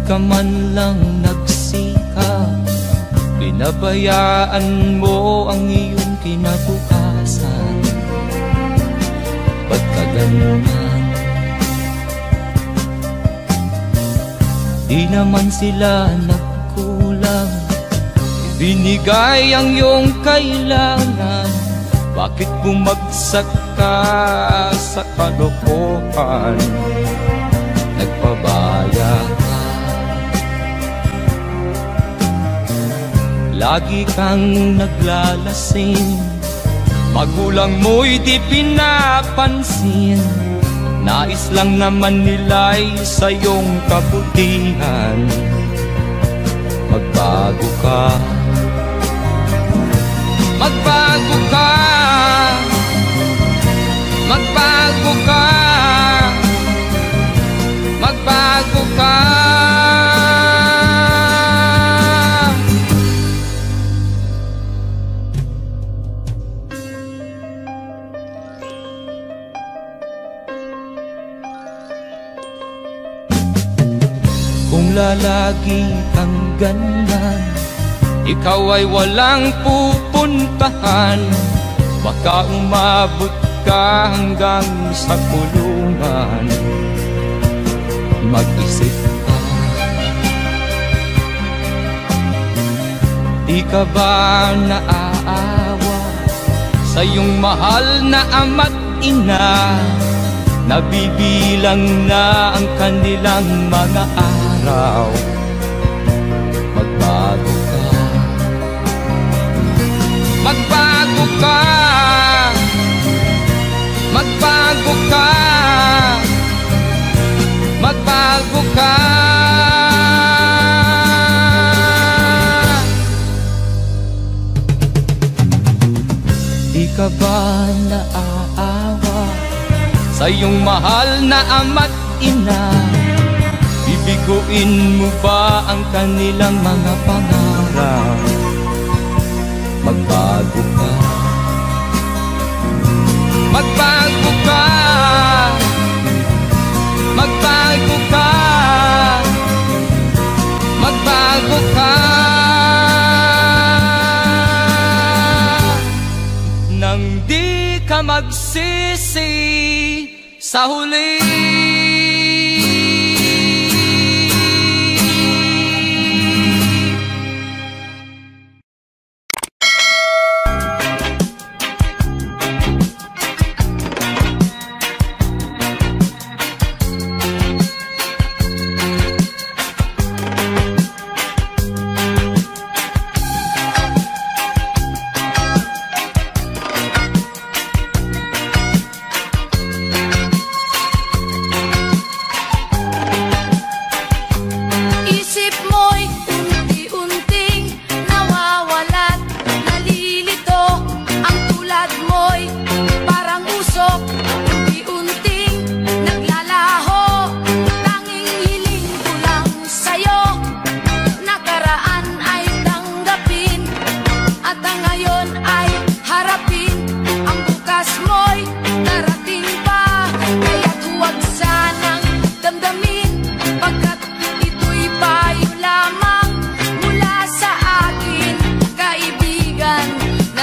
ka man lang nagsikap, pinabayaan mo ang iyong kinabukasan. Ba't ka ganyan? Di naman sila nagkulang, ibinigay ang iyong kailangan. Bakit bumagsak ka sa kalokohan? Nagpabaya ka, lagi kang naglalasing, magulang mo'y di pinapansin. Nais lang naman nila'y sa iyong kabutihan. Magbago ka, magbago ka, magbago ka, magbago ka. Kung lalagi kang ganyan, ikaw ay walang pupuntahan. Baka umabot ka hanggang sa kulungan. Mag-isip ka, di ka ba naaawa sa iyong mahal na ama't ina? Nabibilang na ang kanilang mga araw. Magbago ka, magbago ka, magbago ka, magbago ka. Di ka ba naaawa sa iyong mahal na ama't ina? Bibiguin mo ba ang kanilang mga pangarap? Magbago ka, magbago ka, magbago ka, magbago ka. Nang di ka magsisi sa huli.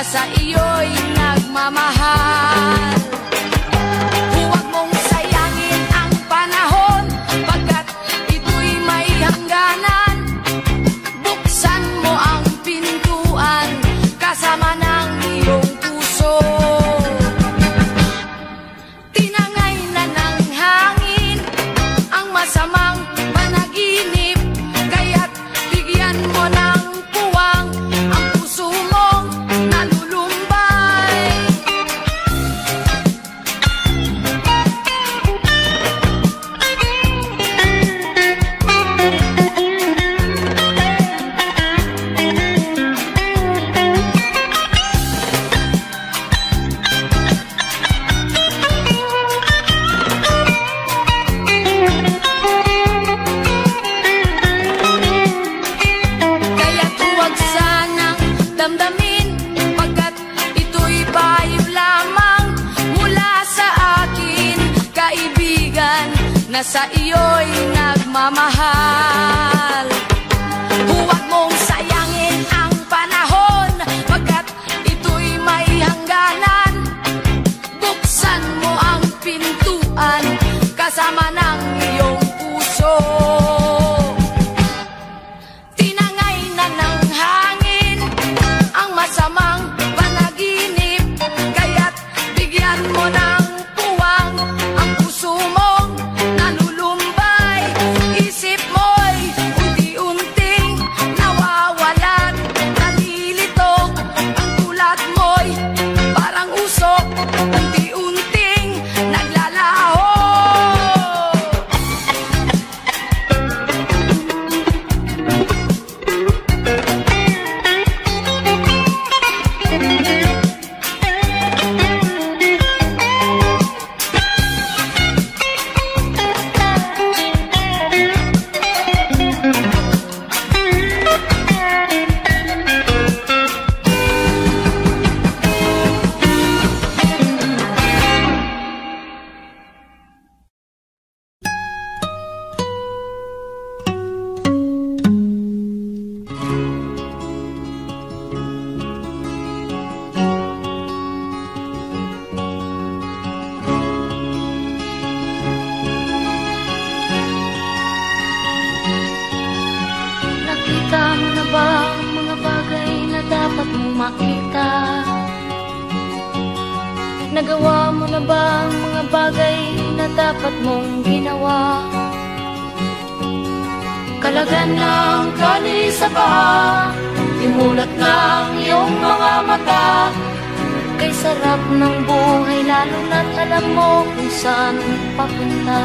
Sa iyo'y nagmamahal. Huwag mong sayangin ang panahon, pagkat ito'y may hangganan. Buksan mo ang pintuan kasama ng iyong puso. Tinangay na ng hangin ang masamang panaginip, kaya't bigyan mo ng puwang ang puso mong nalulumbay. Kaya't huwag sanang damdamin, pagkat ito'y bayib lamang mula sa akin, kaibigan, na sa iyo'y nagmamahal. makita. Nagawa mo na ba ang mga bagay na dapat mong ginawa? Kalagan ng tali sa paa, imulat ng iyong mga mata. Kay sarap ng buhay lalo na't alam mo kung saan papunta.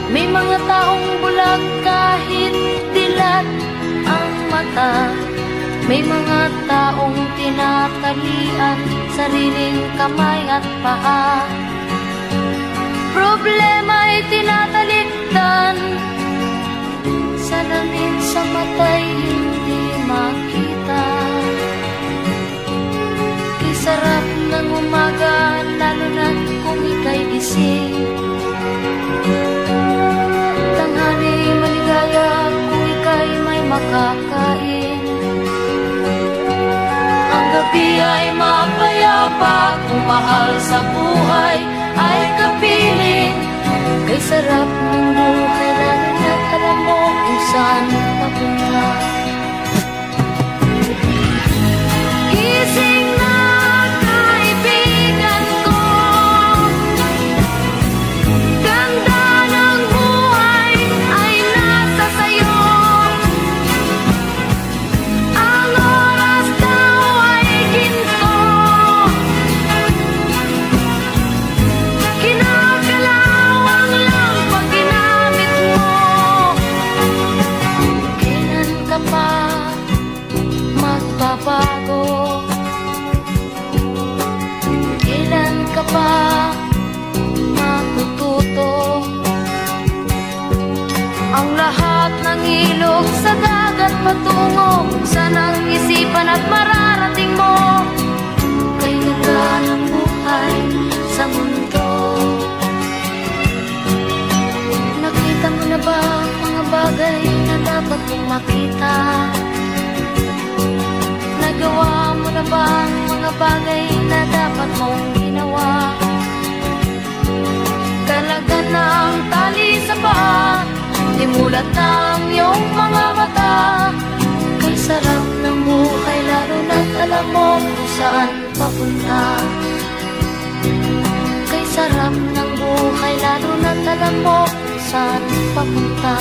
May mga taong bulag kahit dilat ang mata. May mga taong tinatalian sariling kamay at paa. Problema ay tinatalikdan, salamin sa mata'y hindi makita. Kisarap ng umaga lalo na kung ika'y gising. Tanghali maligaya kung ika'y may makakain. Ang gabi ay mapayapa kung mahal sa buhay ay kapiling. Kay sarap ng buhay lalo na't alam mo kung saan papunta. Gising na kaibigan ko, ganda ng buhay ay nasa sayo. Ang oras daw ay ginto, kinakalawang lang pag ginamit mo. Kailan ka pa magbabago? Kailan ka pa matututo? Ang lahat ng ilog sa dagat patungo saan ang isipan at mararating mo. Kay ganda ng buhay sa mundo. Nakita mo na ba ang mga bagay na dapat mong makita? Nagawa mo na ba ang mga bagay na dapat mong ginawa? Kalagan ng tali sa paa, imulat ng iyong mga mata. Kay sarap ng buhay lalo na't alam mo kung saan papunta. Kay sarap ng buhay lalo na't alam mo kung saan papunta.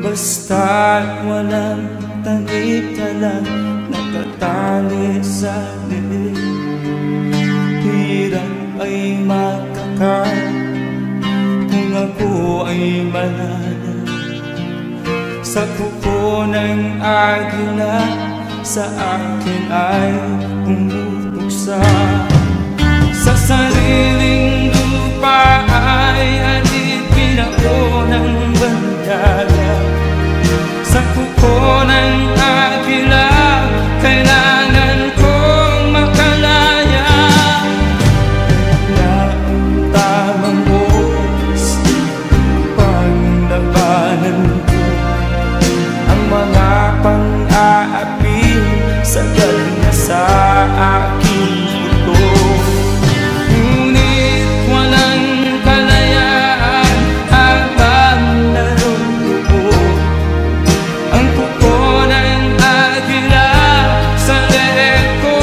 Basta't walang tanik-talang natatali sa liig. Hirap ay makakain kung ako ay malala. Sa kuko ng agila sa akin ay umutuksa. Sa sariling lupa ay alipin ako ng bandala. Sa kuko ng agila kailangan kong makalaya. Na ang tamang oras panglabanan ko ang mga pang-aapi sagal na sa aking ito. Ngunit walang kalayaan habang narumupo ang kuko ng agila sa leeg ko.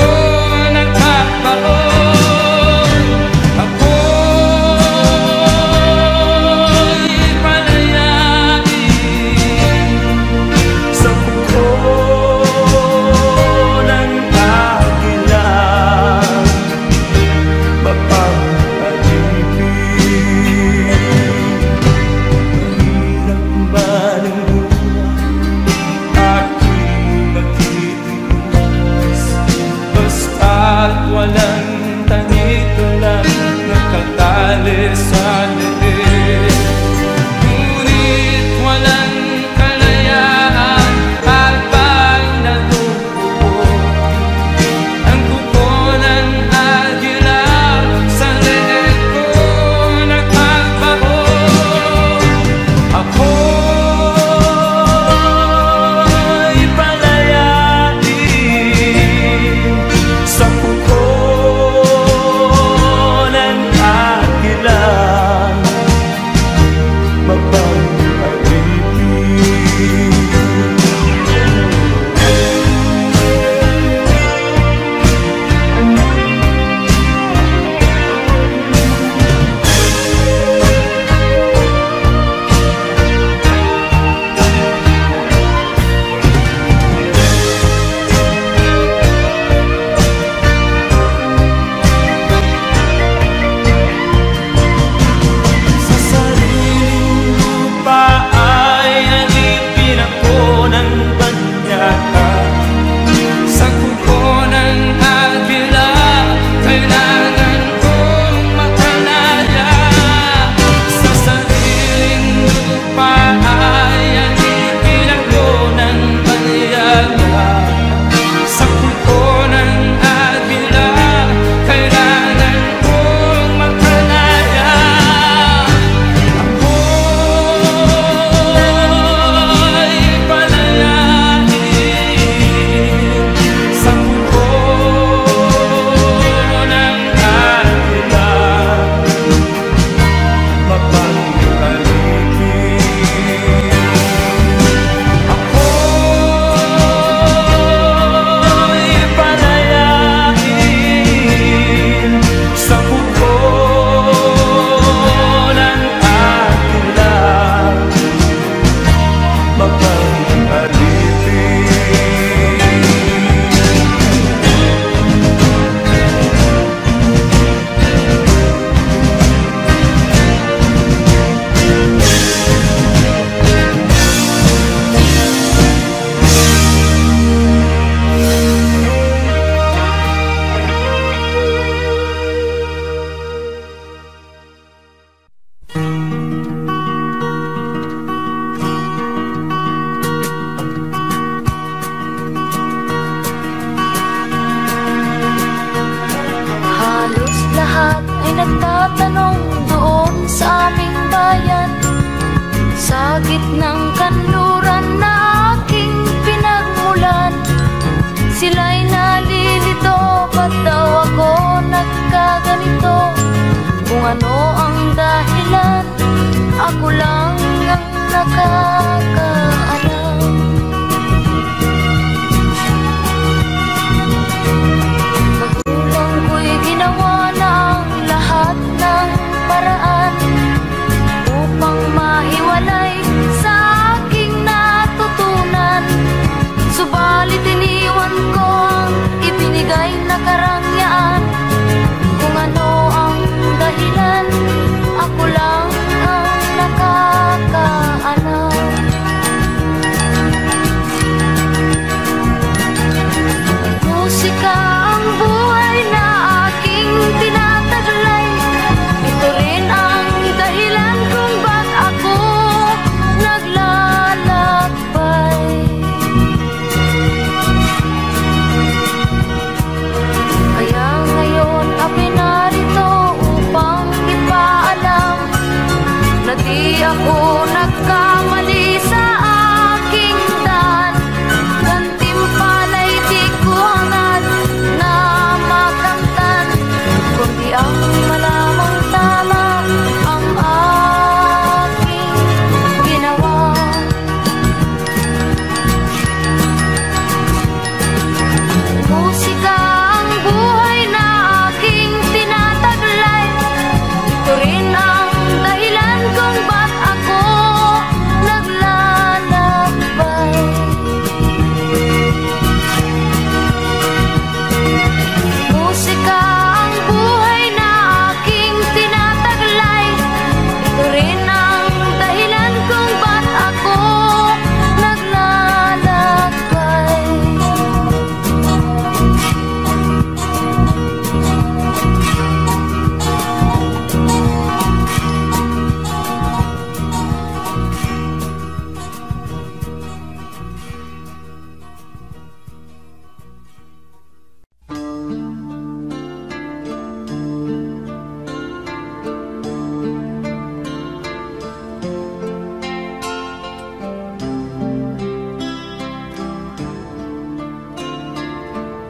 at walang tanito lang nakatali sa leeg. Ngunit walang kalayaan habang natutupo ang kuko ng agila sa leeg ko nagpapao. Ako'y palayain sa kuko ng agila,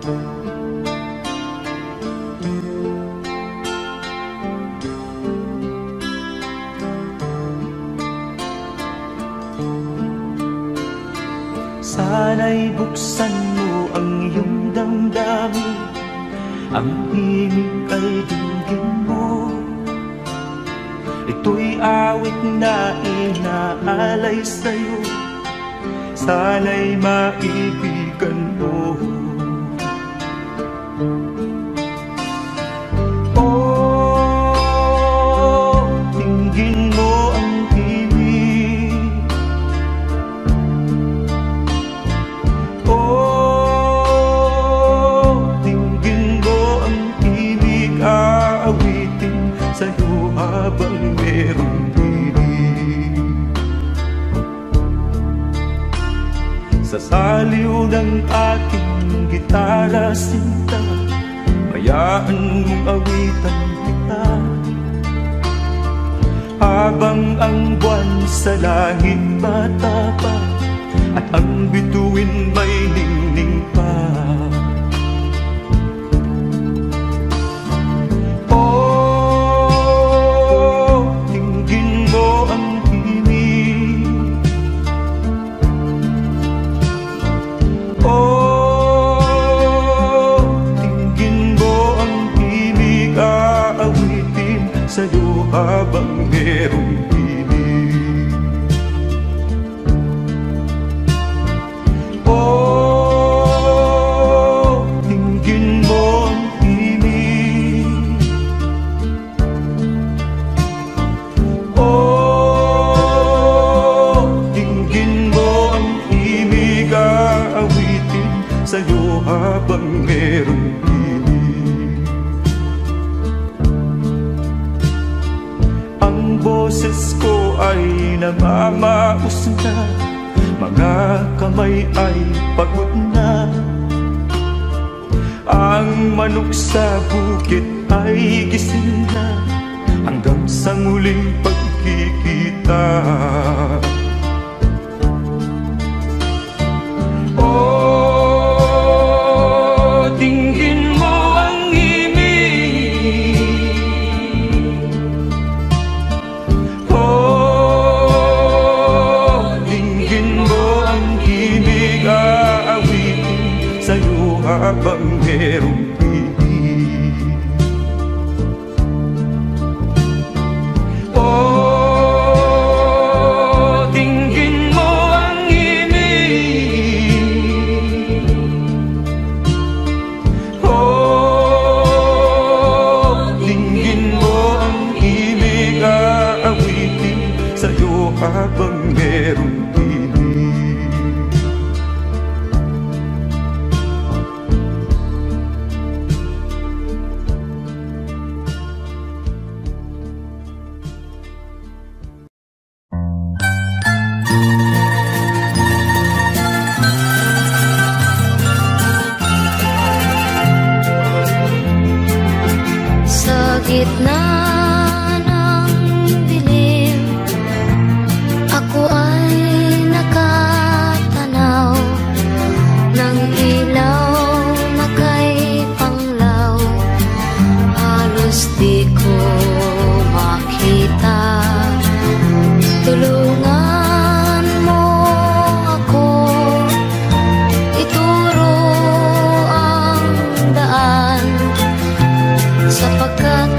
Sana'y buksan mo ang iyong damdamin, ang himig ay dinggin mo. Ito'y awit na inaalay sa'yo, sana'y maibigan mo. Oh, dinggin mo ang himig. Oh, dinggin mo ang himig, aawitin sa'yo habang merong himig. Sa saliw ng aking gitara sinta, hayaan mong awitan kita, habang ang buwan sa langit matapa at ang bituin may ningning pa. Oh, dinggin mo ang himig. Oh, dinggin mo ang himig, aawitin sa'yo habang merong himig. Oh, dinggin mo ang himig. Oh, dinggin mo ang himig, aawitin sa'yo habang merong himig. Ang boses ko ay namamaos na, mga kamay ay pagod na. Ang manok sa bukid ay gising na, hanggang sa muling pagkikita. Oh, dinggin mo ang himig. Oh, dinggin mo ang himig, aawitin sa'yo habang merong himig. Oh, dinggin mo ang himig. Oh, dinggin mo ang himig, aawitin sa'yo habang merong himig. Sa gitna ng dilim, ako ay nakatanaw ng ilaw na kay panglaw. Halos di ko makita. Tulungan mo ako, ituro ang daan, sapagkat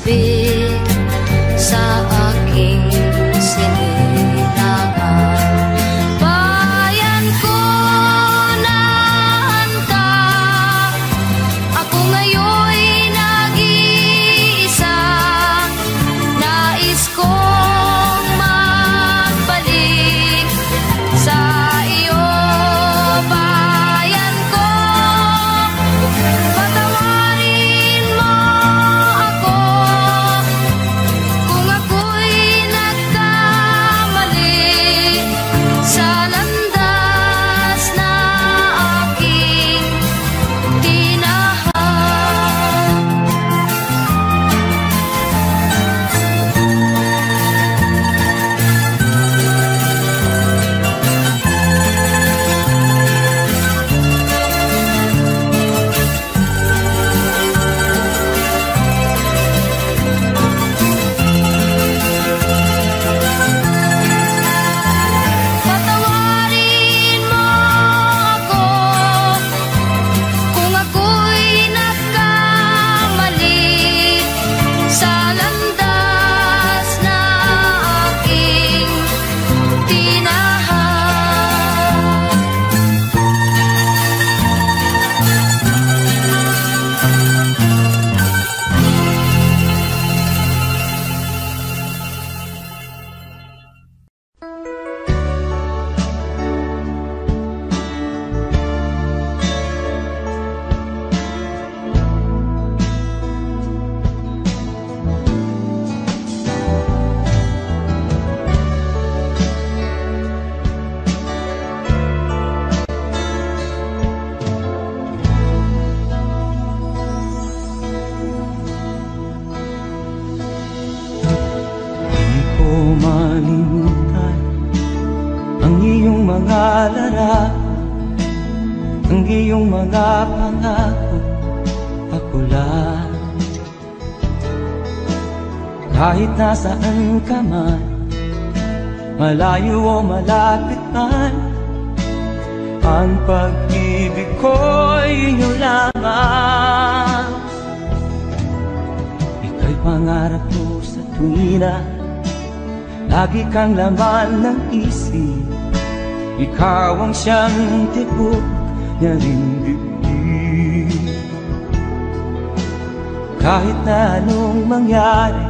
sabik sa aking sinilangan. Bayan ko, nahan ka, ako ngayon'y nag-iisa. Nais kong magbalik sa iyo, bayan ko. Patawarin mo ako kung ako'y nagkamali sa landas na aking tinahan. Patawarin mo ako kung ako'y nagkamali sa landas na aking tinahan. Di ko malimutan ang iyong mga larawan, ang iyong mga pangako, ako lang. Kahit nasaan ka man, malayo o malapit man, ang pag-ibig ko'y inyo lamang. Ika'y pangarap ko sa tuwina, lagi kang laman ng isip. Ikaw ang siyang tibok niya ring dibdib. Kahit na anong mangyari,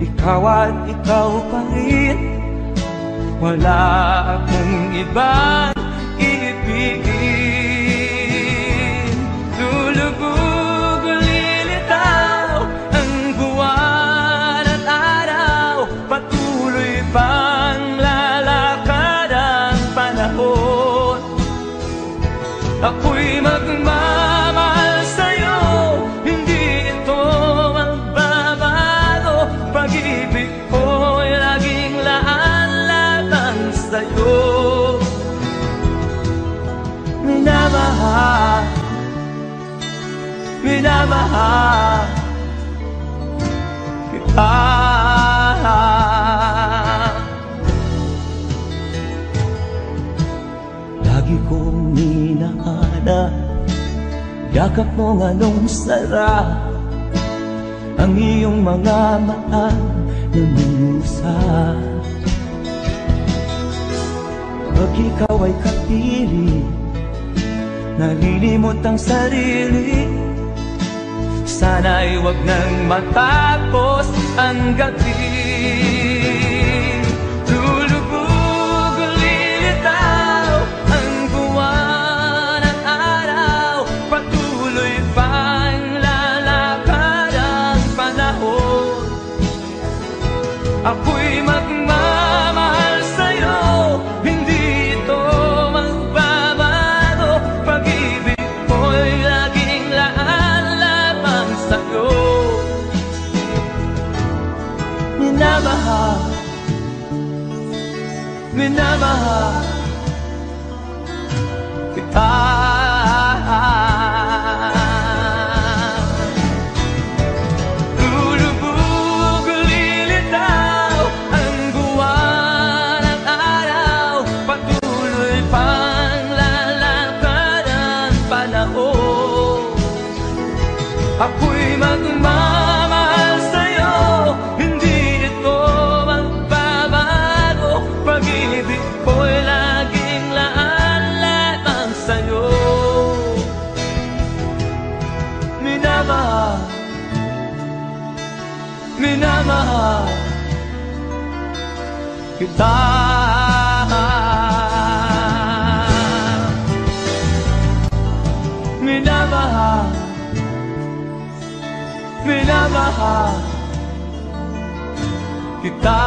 ikaw at ikaw pa rin. Wala akong ibang iibigin. Lulubog o lilitaw ang buwan at araw, patuloy pang lalakad ang panahon. Ako'y magmamahal sa'yo, hindi ito magbabago. Pag-ibig ko'y laging laan-laan sa'yo. Minamahal, minamahal kita. Lagi kong hinahanap yakap mong anong sarap, ang iyong mga mata na musap. Pag ikaw ay kapiling, nalilimot ang sarili. Sana'y wag nang matapos ang gabi. Lulubog o lilitaw ang buwan at araw, patuloy pang lalakad ang panahon. Ako'y magmamahal sa'yo, hindi ito magbabago. Pag-ibig ko'y laging laan lamang sa'yo. Minamahal, minamahal kita. Lulubog o lilitaw ang buwan at araw, patuloy pang lalakad ang panahon. Ako'y magmamahal minamahal kita. Minamahal, minamahal kita.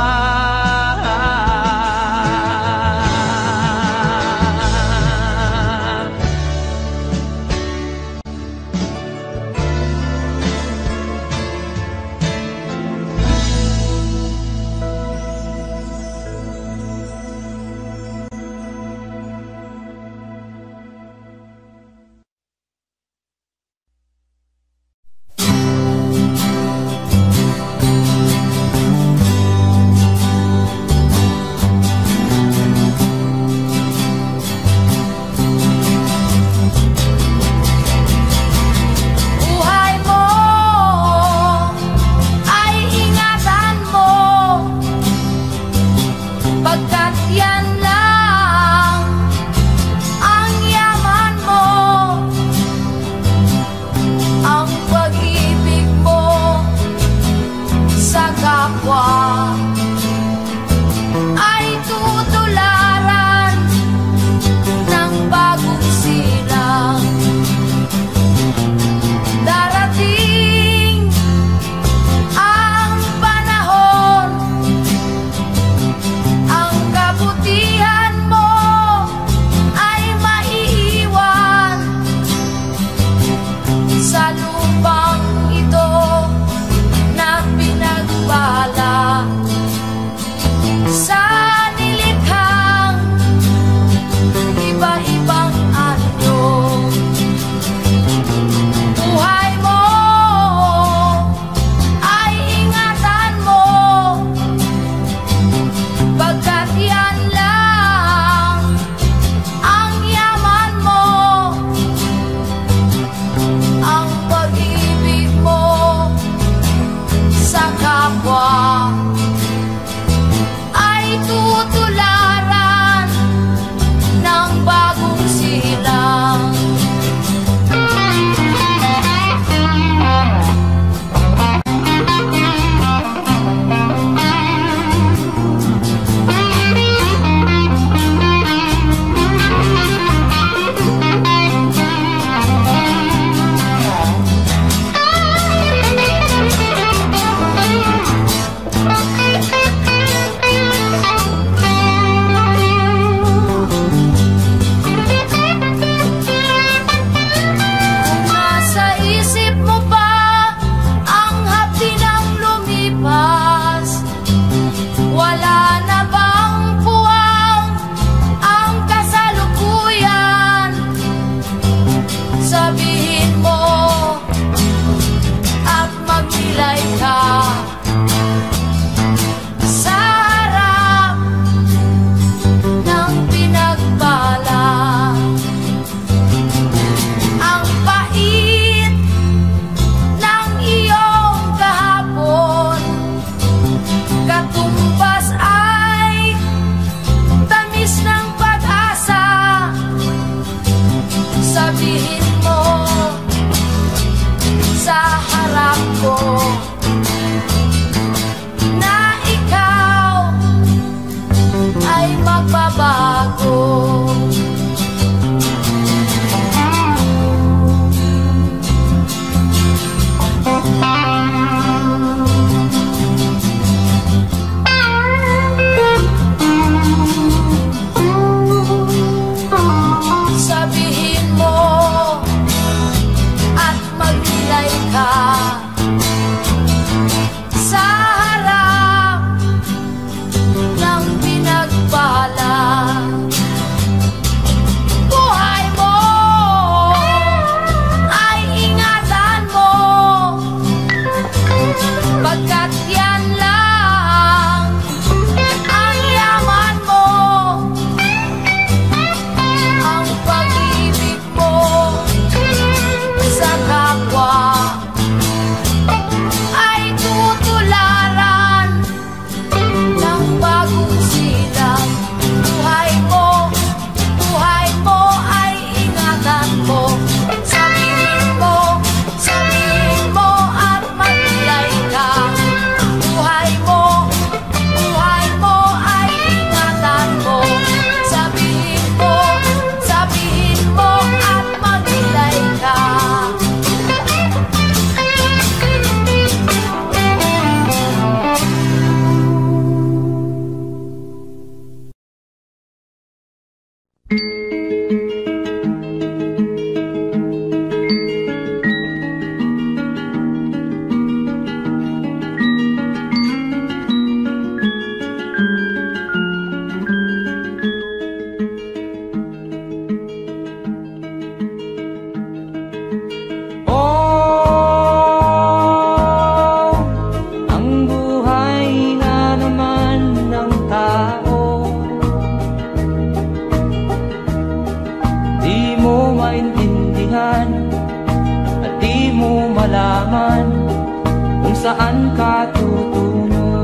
saan ka tutungo.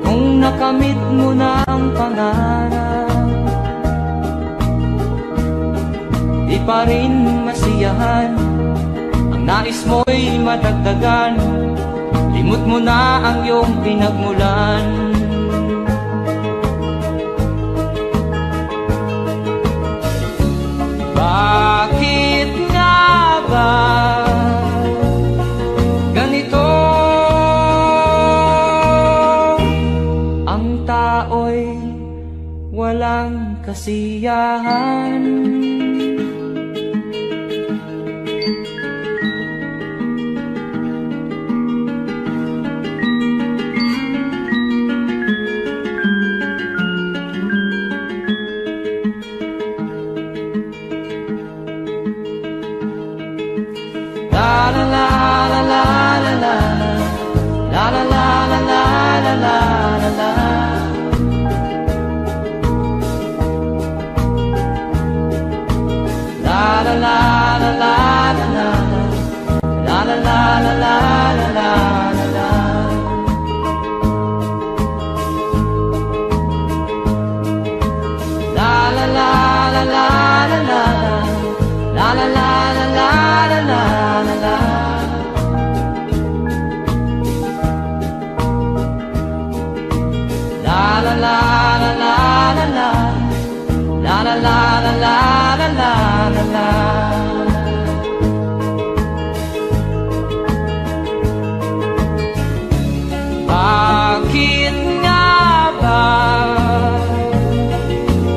Kung nakamit mo na ang pangarap, di pa rin masiyahan, ang nais mo'y madagdagan, limot mo na ang iyong pinagmulan. Bakit nga ba ganito? Ang tao'y walang kasiyahan. Bakit nga ba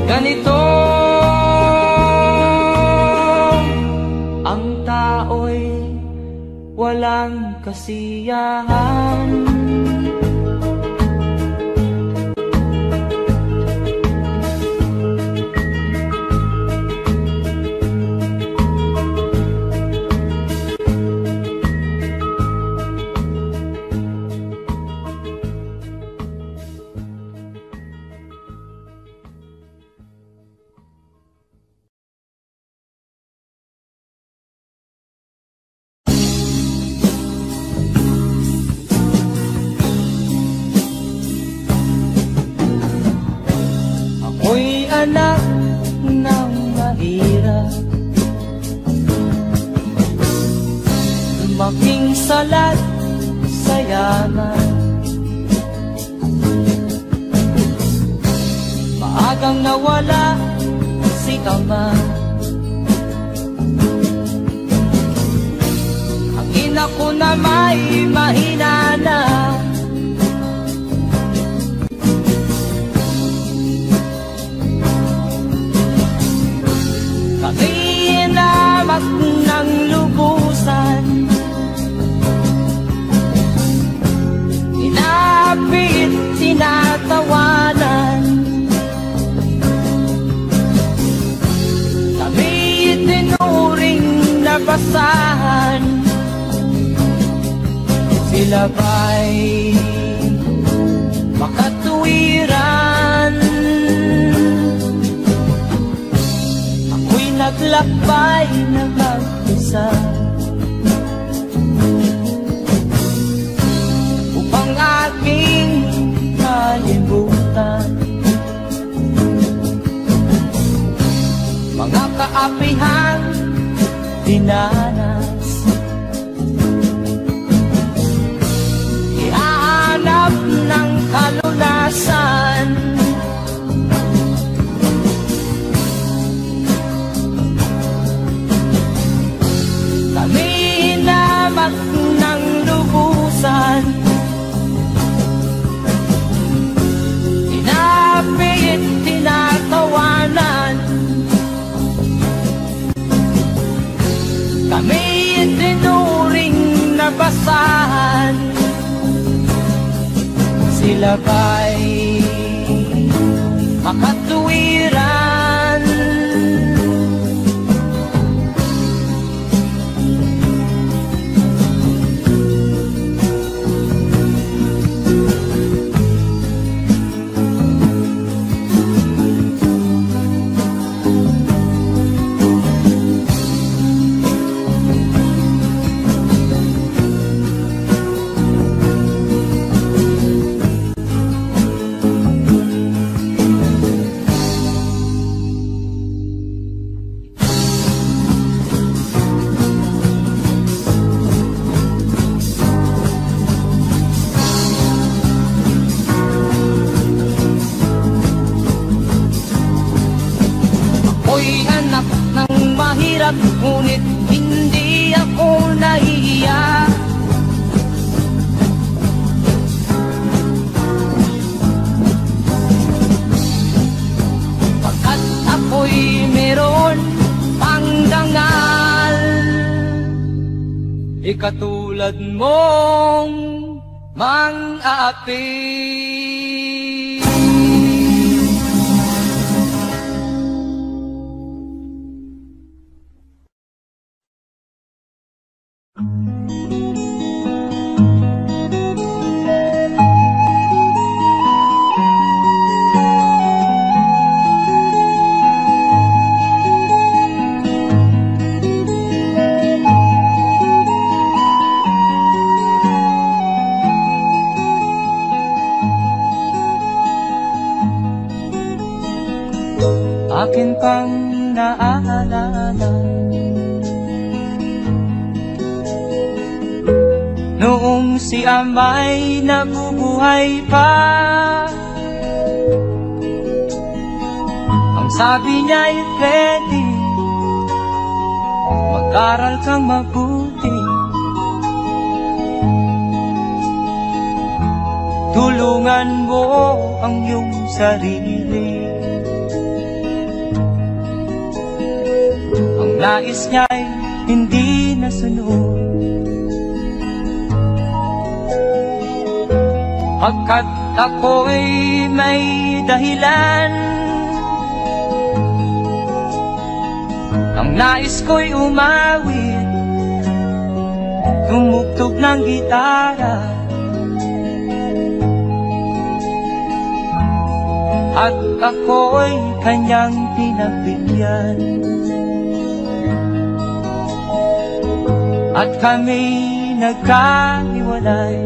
ganito? Ang tao'y walang kasiyahan. Ako'y anak ng mahirap, lumaking salat sa yaman. Maagang nawala si ama, ang ina ko na may mahina na. Inamat ng lubusan, inapit, tinatawanan. Kami itinuring na basahan, sila ba'y makatuwiran? Naglakbay na mag-isa upang aking kalimutan mga kaapihang dinanas. Ihahanap ng kalunasan, inamat ng lubusan, inapit, tinatawanan. Kami itinuring na basahan, sila ba'y makatuwiran? ako'y anak ng mahirap, ngunit hindi ako nahihiya. Pagkat ako'y meron pang dangal, ikatulad mong mang-aapi. Akin pang naaalala noong si ama'y nabubuhay pa, ang sabi niya'y Freddy, mag-aral kang mabuti, tulungan mo ang iyong sarili. Ang nais niya'y hindi nasunod, pagkat ako'y may dahilan. Ang nais ko'y umawit, tumugtog ng gitara, at ako'y kanyang pinagbigyan. At kami nagkahiwalay,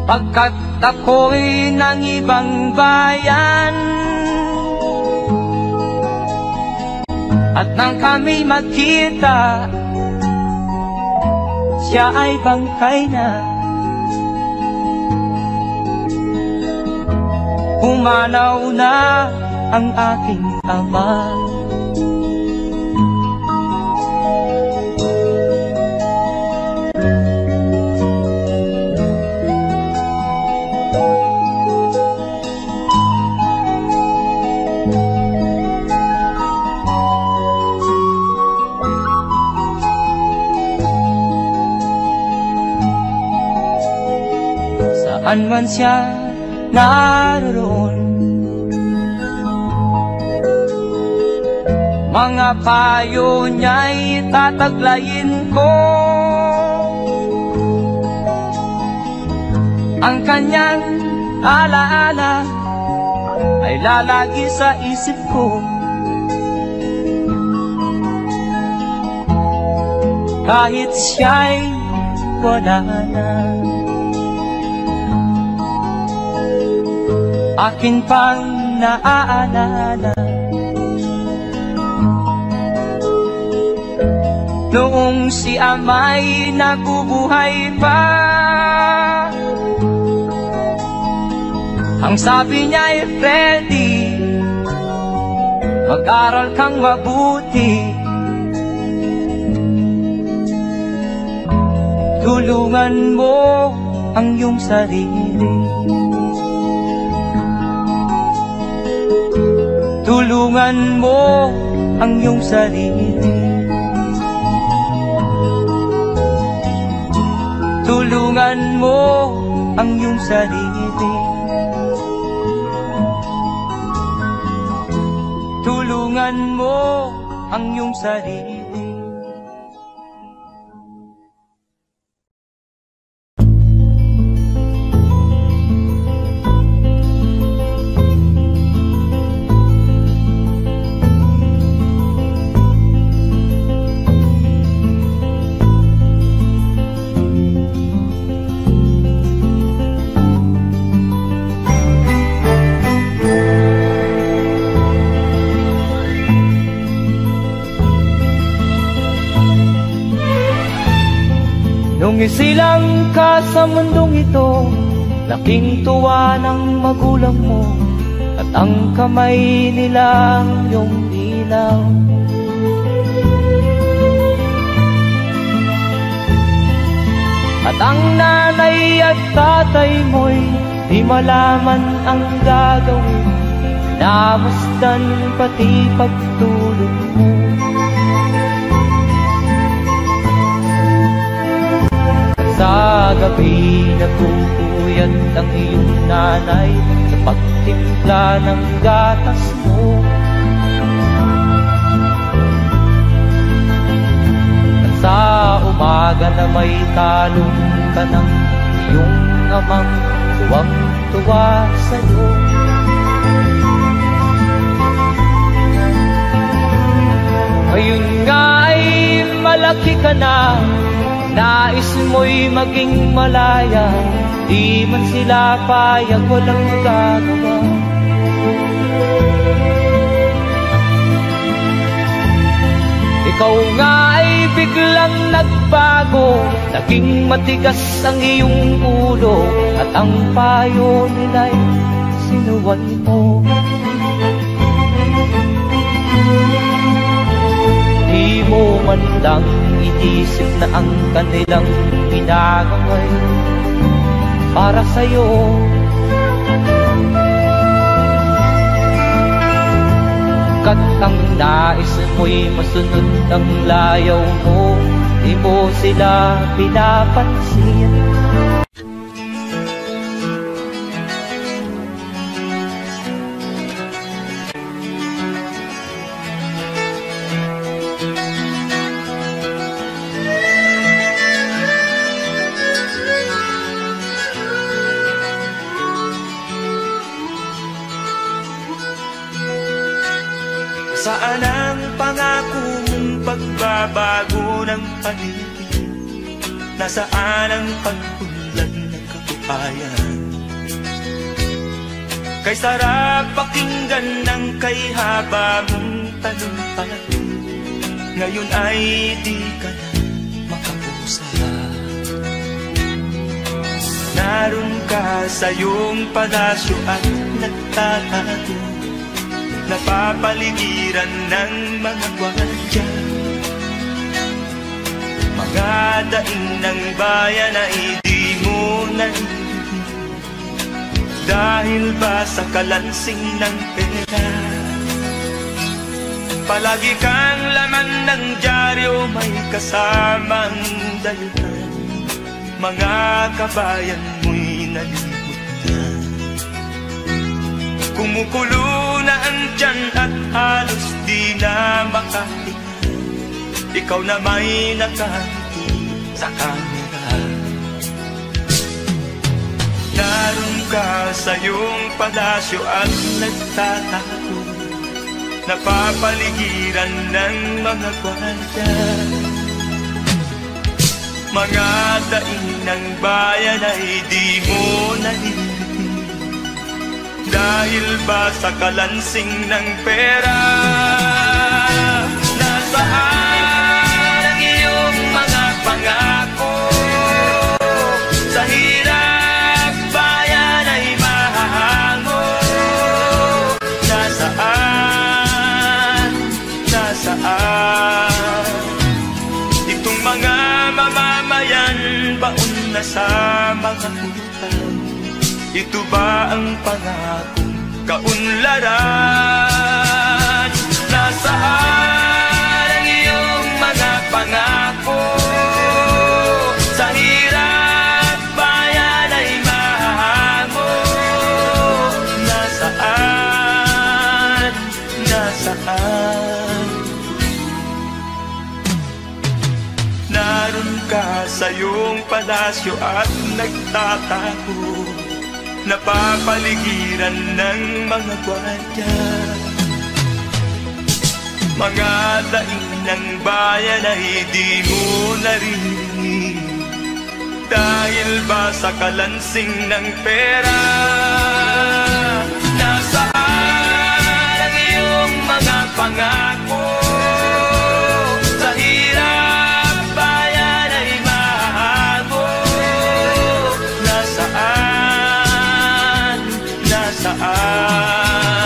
pagkat ako'y ng ibang bayan. At nang kami magkita, siya ay bangkay na. Pumanaw na ang aking ama. Saan man siya naroon, mga payo niya'y tataglayin ko. Ang kanyang alaala ay lalagi sa isip ko, kahit siya'y wala na. Akin pang naaalala noong si ama'y nabubuhay pa, ang sabi niya'y Freddy, mag-aral kang mabuti, tulungan mo ang iyong sarili. Tulungan mo ang iyong sarili. Tulungan mo ang iyong sarili. Tulungan mo ang iyong sarili. Nung isilang ka sa mundong ito, laking tuwa ng magulang mo, at ang kamay nila ang iyong ilaw. At ang nanay at tatay mo'y di malaman ang gagawin, namasdan pati pagtulog mo. Sa gabi nagpupuyat ang iyong nanay sa pagtimpla ng gatas mo. At sa umaga na may talong ka ng iyong amang tuwang-tuwa sa'yo. Ngayon nga ay malaki ka na, nais mo'y maging malaya, di man sila payag, walang magagawa. Ikaw nga ay biglang nagbago, naging matigas ang iyong ulo, at ang payo nila'y sinuway mo. Di mo man lang inisip na ang kanilang ginagawa'y para sa'yo. Kat ang nais mo'y masunod ang layaw mo, di mo sila pinapansin. Saan ang pangako mong pagbabago ng paligid? Nasaan ang pagpunlan ng kabuhayan? Kay sarap pakinggan ng kay haba mong talumpati, ngayon ay di ka na makapusa. Naroon ka sa iyong palasyo at nagtatago, napapaligiran ng mga gwardiya. Mga daing ng bayan na hindi mo narinig, dahil ba sa kalansing ng pera? Palagi kang laman ng dyaryo, may kasamang daluhan, mga kabayan mo'y nalimutan. Kumukulo na ang tiyan at halos di na makahinga, ikaw na may nakangiti sa kamera. Naroon ka sa iyong palasyo at nagtatago, napapaligiran ng mga gwardiya. Mga daing ng bayan ay di mo narinig, dahil ba sa kalansing ng pera? Nasaan ang iyong mga pangako? Sa hirap bayan ay mahahango. Nasaan? Nasaan? Itong mga mamamayan, baon na sa mga utang. Ito ba ang pangakong kaunlaran? Nasaan ang iyong mga pangako? Sa hirap bayan ay mahango. Nasaan? Nasaan? Naroon ka sa iyong palasyo at nagtatago, napapaligiran ng mga gwardiya. Mga daing ng bayan ay di mo narinig, dahil ba sa kalansing ng pera? Nasaan ang iyong mga pangako? Sa hirap bayan ay mahago. Nasaan? Nasaan?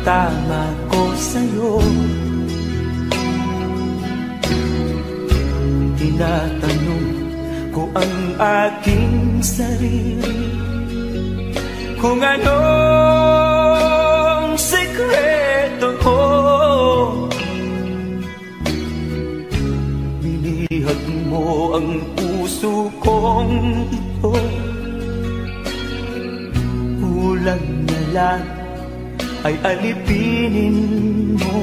pagtama ko sa'yo. Tinatanong ko ang aking sarili kung anong sekreto ko. Binihag mo ang puso kong ito. Kulang na lang ay alipinin mo.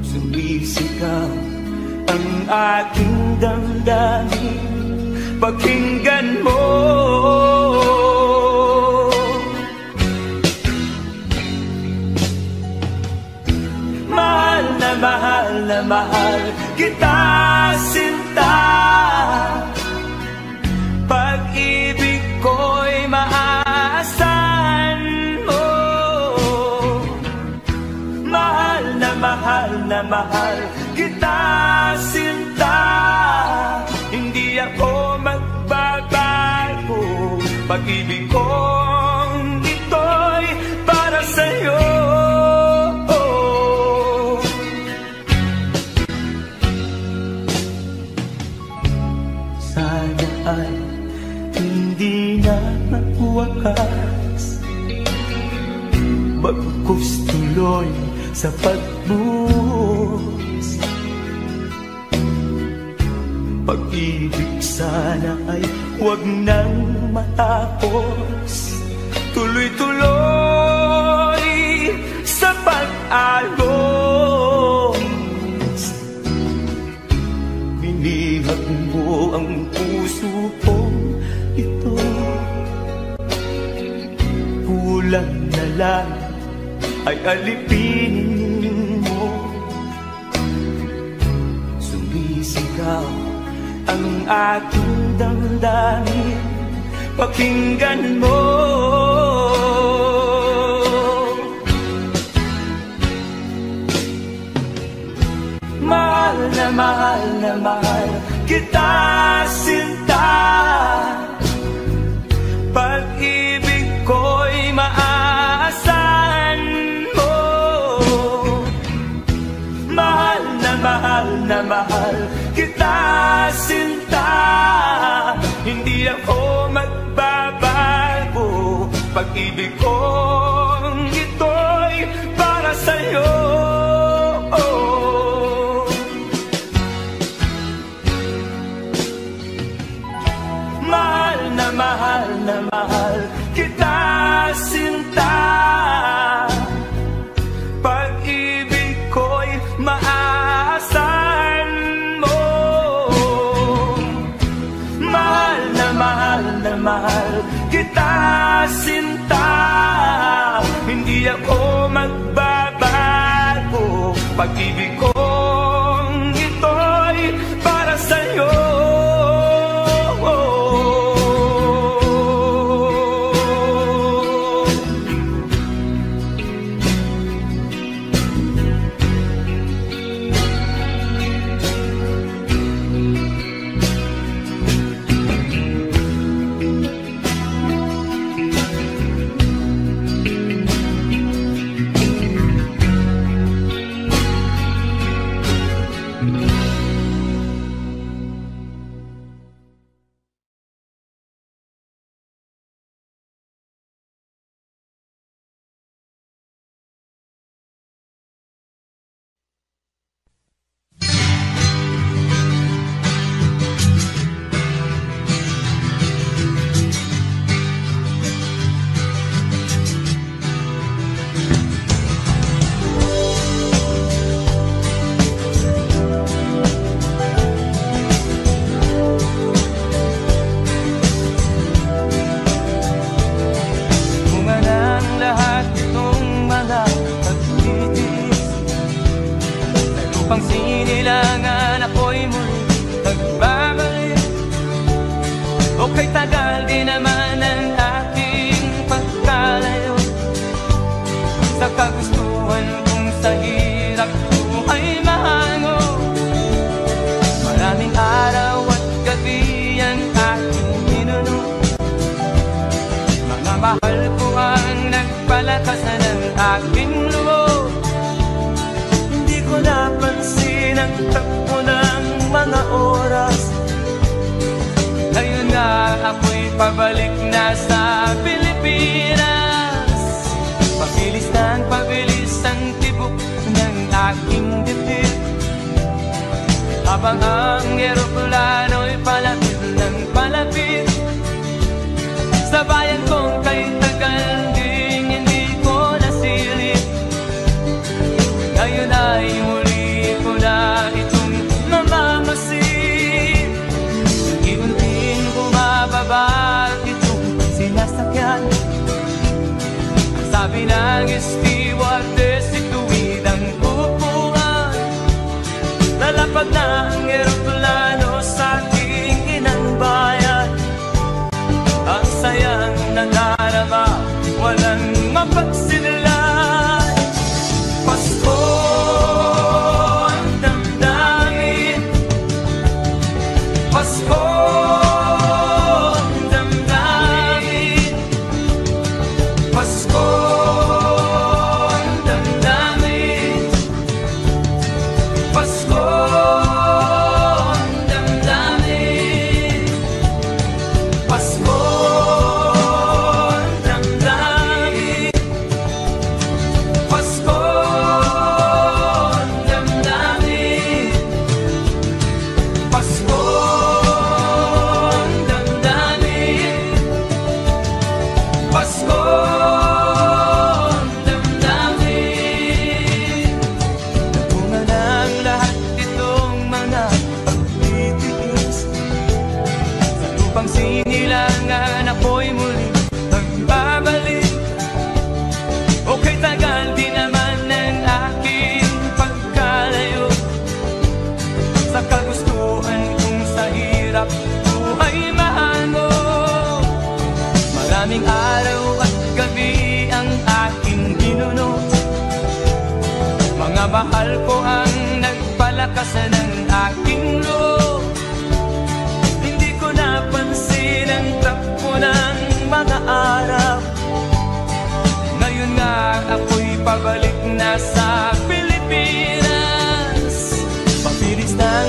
Sumisigaw ang aking damdamin, pakinggan mo. Mahal na mahal kita, sinta. Pag-ibig ko'y maaasahan mo. Mahal na mahal kita, sinta. Hindi ako magbabago. Pag-ibig kong ito'y para sa'yo. Sana ay hindi na magwakas, bagkus tuloy sa pagbuhos. Pag-ibig sana ay huwag nang matapos, tuloy-tuloy sa pag-alos. Binihag mo ang puso kong ito. Kulang na lang ay alipinin mo. Sumisigaw ang aking damdamin, pakinggan mo. Mahal na mahal kita, sinta. Pag-ibig ko'y maaasahan mo. Mahal na mahal kita, sinta. Hindi ako magbabago. Pag-ibig kong ito'y para sa'yo. Mahal na mahal kita, sinta. Pag-ibig ko'y maaasahan mo. Mahal na mahal kita, sinta. Hindi ako magbabago. Pag-ibig kong ito'y para sa'yo. Upang sinilangan ako'y muli nagbabalik. O kay tagal din naman ang aking pagkalayo sa kagustuhan kong sa hirap buhay mahango. Maraming araw at gabi ang aking minuno. Mga mahal ko ang nagpalakas pabalik na sa Pilipinas. Pabilis ang tibok ng aking dibdib, habang ang eroplano'y palapit ng palapit sa bayan kong kay tagal ding hindi ko nasilip. Ngayon ay muli ko na itong mamamasid. Unti-unting bumababa itong sinasakyan. Ang sabi ng stewardess, ituwid ang upuan. Lalapag na ang eroplano sa aking inang bayan. Ang sayang nadarama, walang mapagsinlan. Pasko ang damdamin, Pasko ang damdamin, Pasko ang damdamin, Pasko ang damdamin, Pasko ang damdamin, Pasko ang damdamin, Pasko ang damdamin, Pasko ang damdamin. Napunga ng lahat itong mga pagtitiis. Sa lupang sinilangan ako'y muli magbabalik. Okay, tagal di naman ng aking pagkalayo sa kagustuhan kong sa hirap buhay mahango. Maraming araw at gabi ang aking ginuno. Mga mahal ko ang nagpalakas ng aking loob. Hindi ko napansin ang takbo ng mga araw. Ngayon nga ako'y pabalik na sa Pilipinas.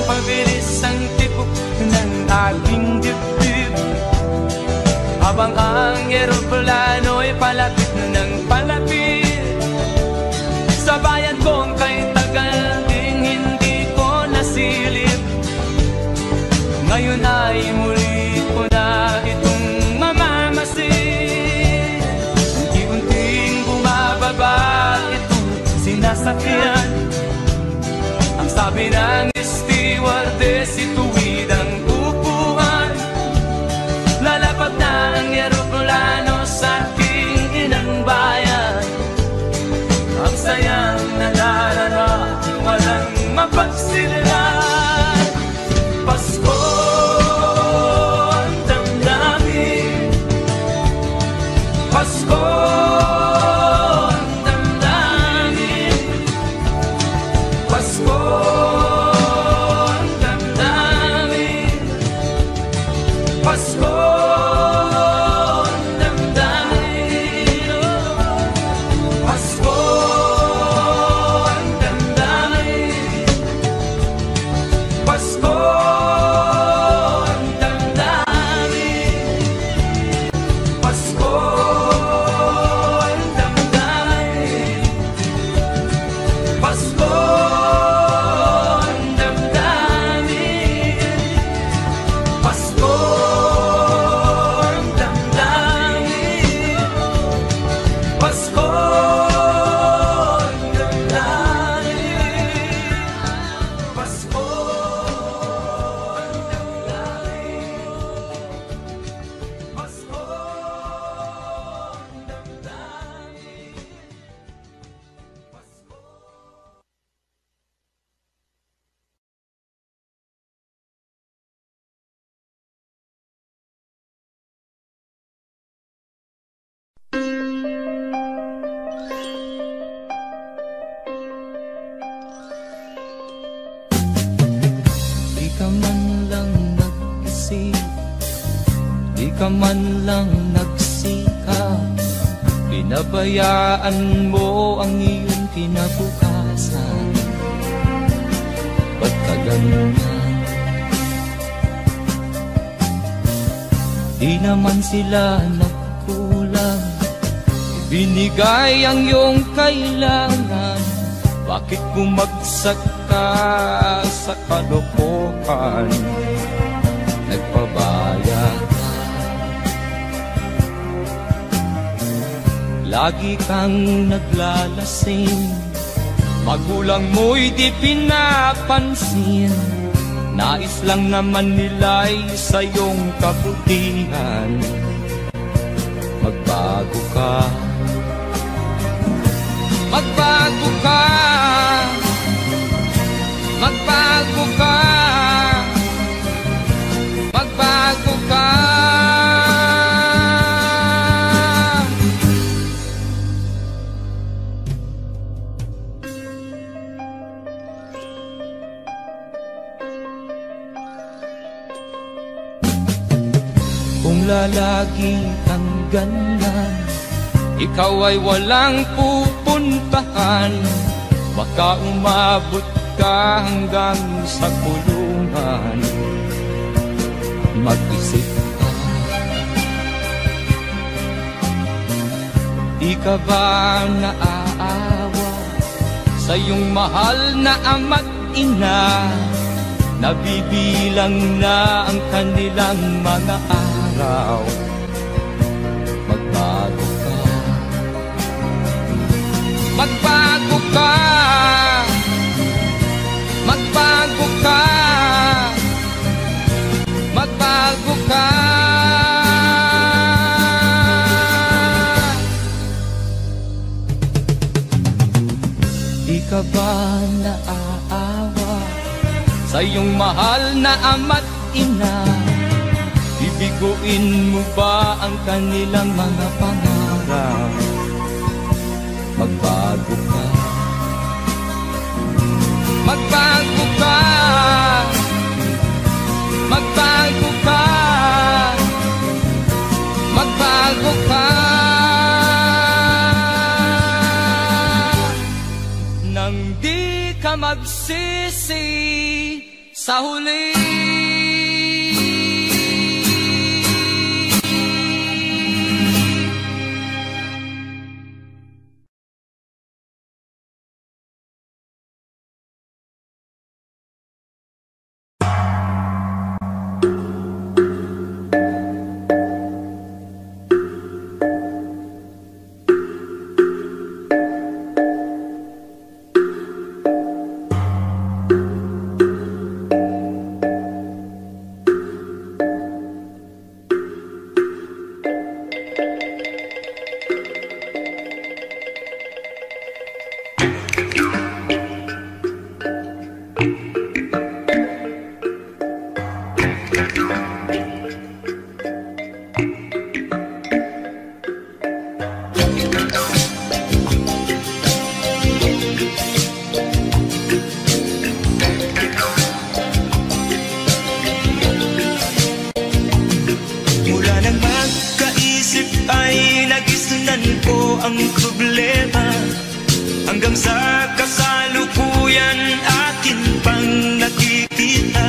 Pabilis ang tibok ng aking dibdib, habang ang eroplano'y palapit ng palapit sa bayan kong kay tagal ding hindi ko nasilip. Ngayon ay muli ko na itong mamamasid. Unti-unting bumababa itong sinasakyan. Ang sabi ng stewardess, ituwid ang upuan. Lalapag na ang eroplano sa aking inang bayan. Ang sayang nadarama, walang mapagsinlan. Pasko ang damdamin, Pasko ang damdamin, Pasko ang damdamin, Pasko ang damdamin, Pasko ang damdamin, Pasko ang damdamin, Pasko ang damdamin, Pasko ang damdamin, Pasko ang damdamin, Pasko ang damdamin, Pasko ang damdamin, Pasko ang Di ka man lang nag-isip, di ka man lang nagsikap. Pinabayaan mo ang iyong kinabukasan. Ba't ka ganyan? di naman sila nagkulang. Binigay ang iyong kailangan, bakit bumagsak ka sa kalokohan? Nagpabaya ka, lagi kang naglalasing, magulang mo'y di pinapansin. Nais lang naman nila'y sa iyong kabutihan. Magbago ka, magbago ka, magbago ka, magbago ka. Kung lalagi kang ganyan, ikaw ay walang pupuntahan. Baka umabot ka hanggang sa kulungan. Mag-isip ka, di ka ba naaawa sa iyong mahal na ama't ina? Nabibilang na ang kanilang mga araw. Magbago ka, magbago ka, magbago ka, magbago ka. Di ka ba naaawa sa iyong mahal na ama't ina? Bibiguin mo ba ang kanilang mga pangarap? Magbago ka, magbago ka, magbago ka, magbago ka. Nang di ka magsisi sa huli. Ang problema hanggang sa kasalukuyan akin pang nakikita,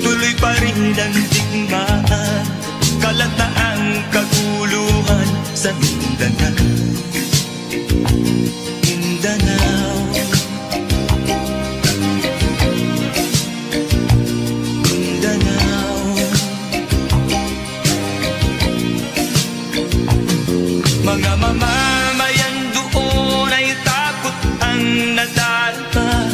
tuloy pa rin ang digmaan, kalataang kaguluhan sa Mindanao. Mindanao, Mindanao. Mga mamamayan doon ay takot ang nadalpa,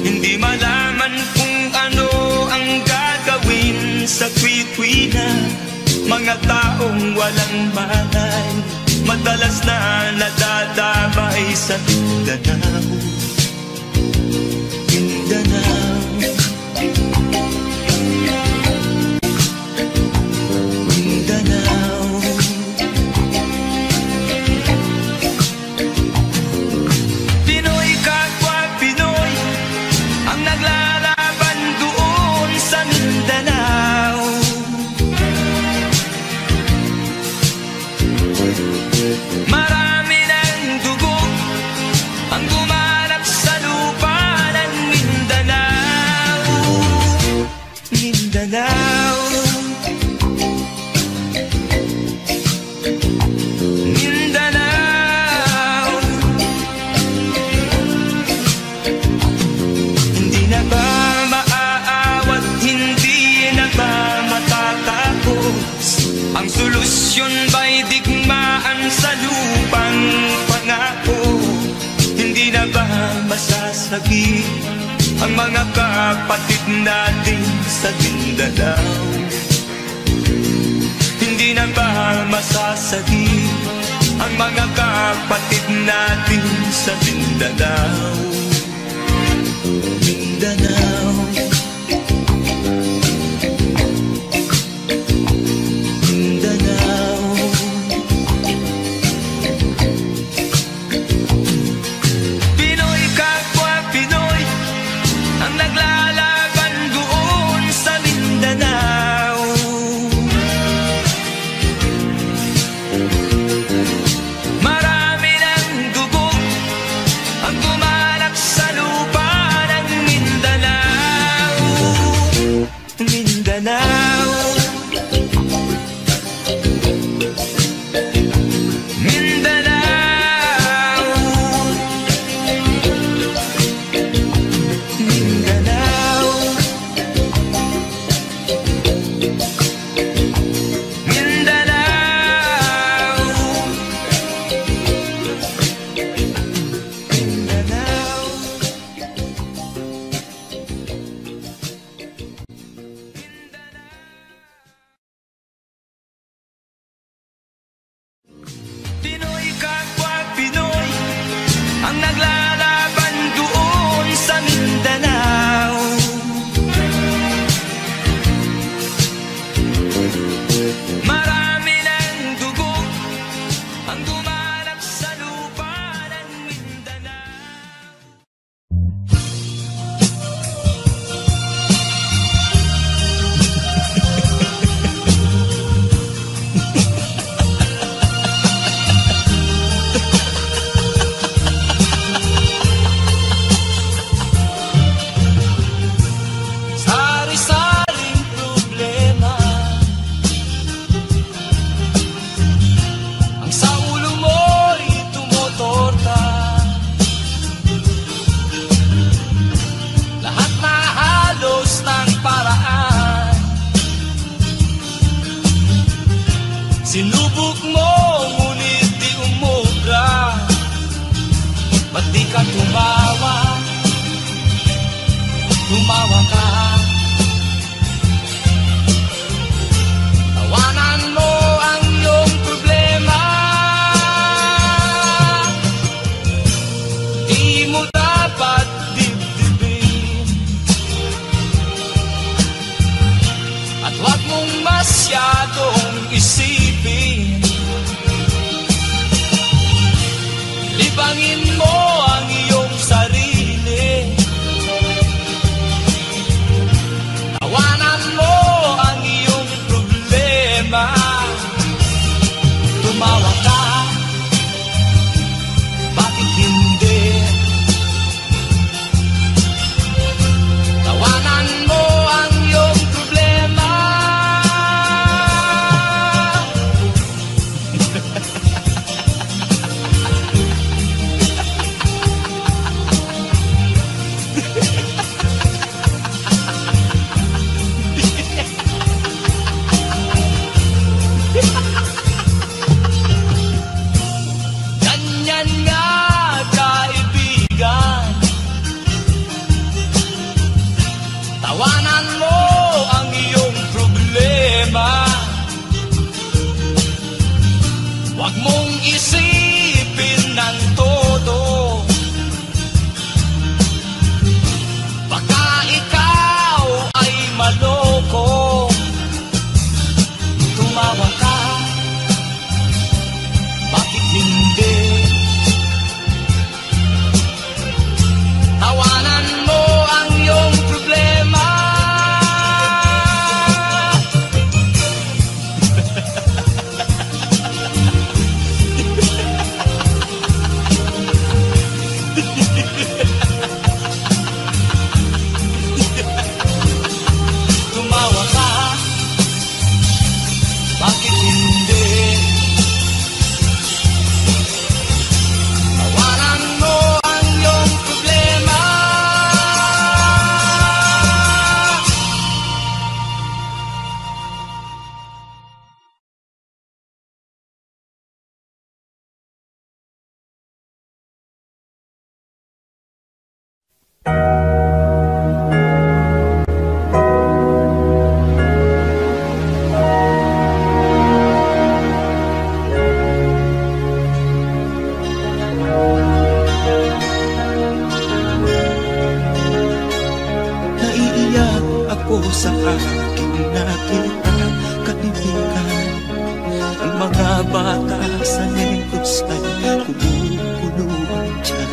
hindi malaman kung ano ang gagawin sa kwi-kwina. Mga taong walang malay, madalas na nadadamay sa Mindanao. Mindanao, Mindanao. Pinoy kapwa Pinoy ang naglalaban doon sa Mindanao. Marami ng dugo ang gumanap sa lupa ng Mindanao. sa lupang pangako. Hindi na ba masasagi ang mga kapatid natin sa Mindanao? Hindi na ba masasagi ang mga kapatid natin sa Mindanao? Mindanao, Mindanao. Pinoy kapwa Pinoy ang naglalaban doon sa Mindanao. Marami ng dugo ang gumalak sa lupa ng Mindanao. Mindanao, Mindanao, Mindanao, Mindanao, Mindanao. Pinoy kapwa Pinoy ang naglalaban doon sa Mindanao. Marami ng dugo ang gumalak sa lupa ng Mindanao. Sari-saring problema ang sa ulo mo'y tumutorta. Lahat na halos ng paraan sinubok mo, ngunit di umubra. Ba't di ka tumawa? Tumawa ka. Tawanan mo ang iyong problema. Di mo dapat dibdibin, at huwag mong masyadong isipin. Libangin mo ang iyong sarili. Tawanan mo ang iyong problema. Tumawa ka, bakit hindi? Tawanan mo ang iyong problema. Ganyan nga, kaibigan. Tawanan mo ang iyong problema. Huwag mong isipin ng todo. Baka ikaw ay maloko. Tumawa ka, bakit hindi? Tawanan mo ang iyong problema. Negros ay kumukulong dyan.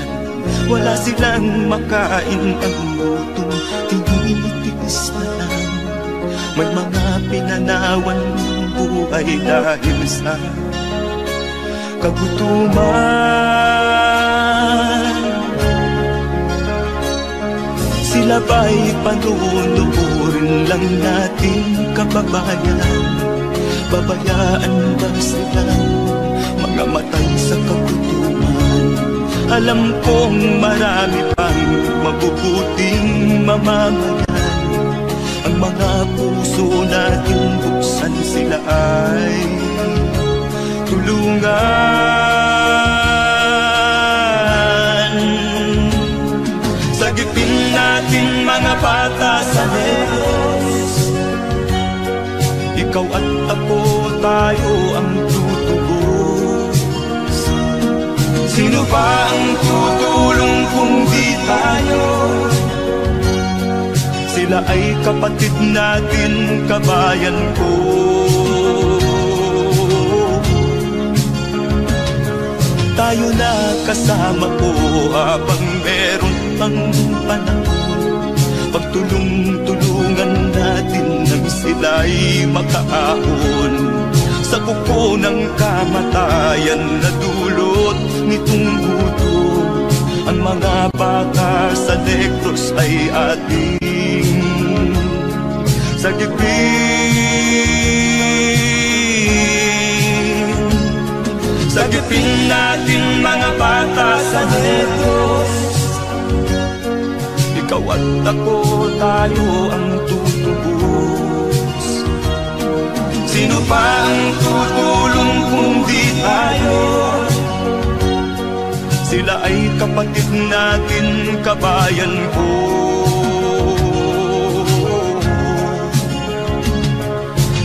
Wala silang makain ang gutom, tinitiis na lang. May mga pinanawan ng buhay dahil sa kagutuman. Sila ba'y panunurin lang nating kababayan? Babayaan ba silang mga matay sa kagutuman? Alam kong marami pang mabubuting mamamayan. Ang mga puso natin buksan, sila ay tulungan. Sagipin natin mga bata sa Negros. Ikaw at ako, tayo ang tutubos. Sino ba ang tutulong kung di tayo? Sila ay kapatid natin, kabayan ko. Tayo na kasama ko habang meron pang panahon. Pagtulong-tulungan natin nang sila'y makaahon sa kuko ng kamatayan na dulot nitong gutom. Ang mga bata sa Negros ay ating sagipin. Sagipin natin mga bata sa Negros. Ikaw at ako, tayo ang tutubos. Sino pa ang tutulong kung di tayo? Sila ay kapatid natin, kabayan ko.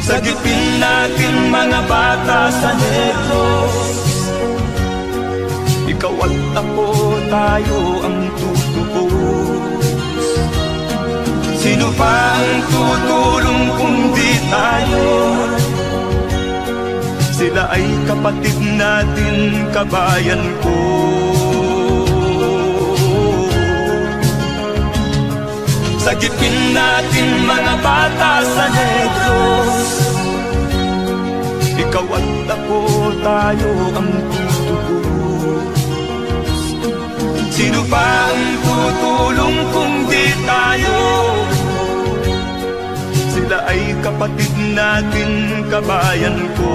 Sagipin natin mga bata sa Negros. Ikaw at ako, tayo ang tutubos. Sino pa ang tutulong kung di tayo? Sila ay kapatid natin, kabayan ko. Sagipin natin mga bata sa Negros. Ikaw at ako, tayo ang tutubos. Sino pa ang tutulong kung di tayo? Sila ay kapatid natin, kabayan ko.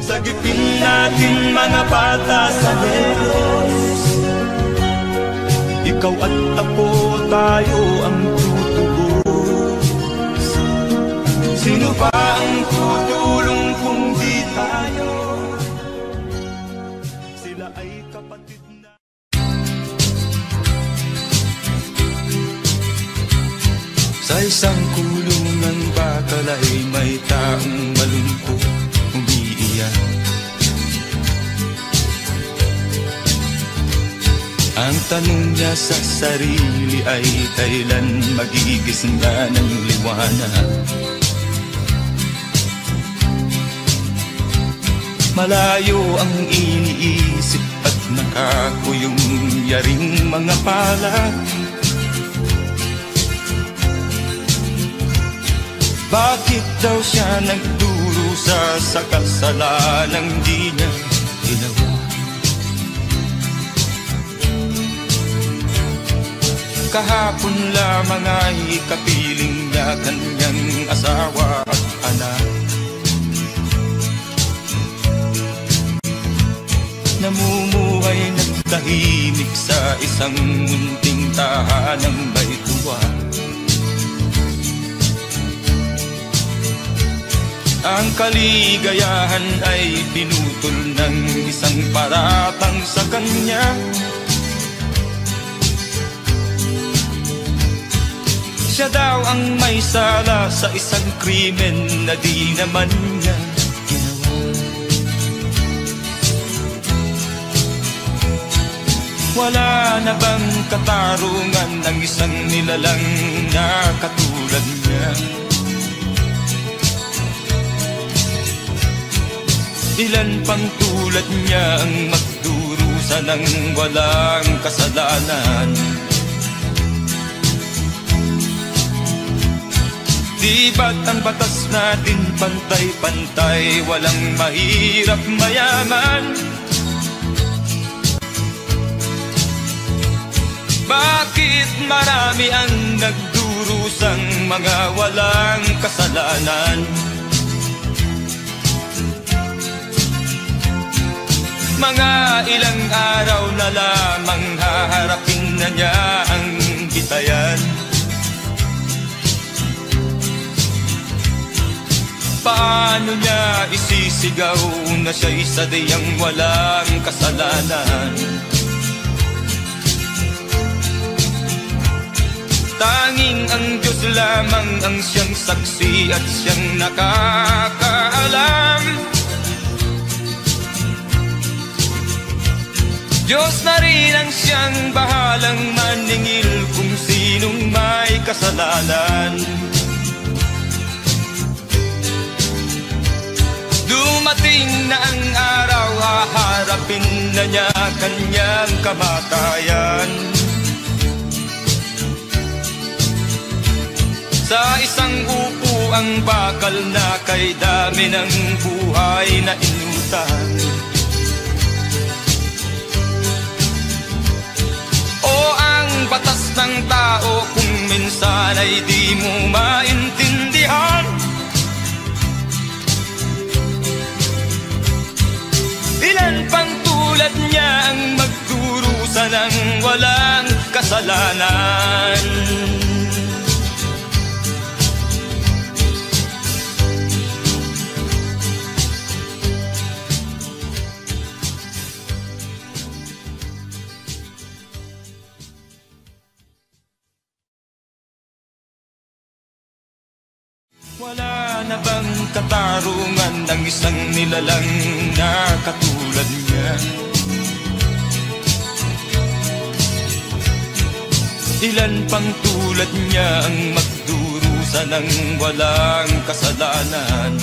Sagipin natin mga bata sa Negros. Ikaw at ako, tayo ang tutubos. Sino pa ang tutulong kung di tayo? Sila ay kapatid na. Sa isang kulungan bakal ay may taong malungkot umiiyak. Ang tanong niya sa sarili ay kailan magigising na ng liwanag. Malayo ang iniisip at nakakuyong yaring mga palad. Bakit daw siya nagdurusa sa kasalanang di niya ginawa? Kahapon lamang ay kapiling niya kanyang asawa at anak. Namumuhay ng tahimik sa isang munting tahanang may tuwa. Ang kaligayahan ay pinutol ng isang paratang sa kanya. siya daw ang may sala sa isang krimen na di naman niya ginawa. Wala na bang katarungan ng isang nilalang na katulad niya? Ilan pang tulad niya ang magdurusa ng walang kasalanan? Di ba't ang batas natin pantay-pantay, walang mahirap mayaman? Bakit marami ang nagdurusang mga walang kasalanan? Mga ilang araw na lamang haharapin na niya ang bitayan. Paano niya isisigaw na siya isa diyang walang kasalanan? Tanging ang Diyos lamang ang siyang saksi at siyang nakakaalam. Diyos na rin ang siyang bahalang maningil kung sinong may kasalanan. Dumating na ang araw, haharapin na niya kanyang kamatayan. Sa isang upo ang bakal na kay dami ng buhay na inutang. O ang batas ng tao kung minsan ay di mo maintindihan. Ilan pang tulad niya ang magdurusa ng walang kasalanan? Wala na bang katarungan ng isang nilalang na katulad niya? Ilan pang tulad niya ang magdurusa ng walang kasalanan?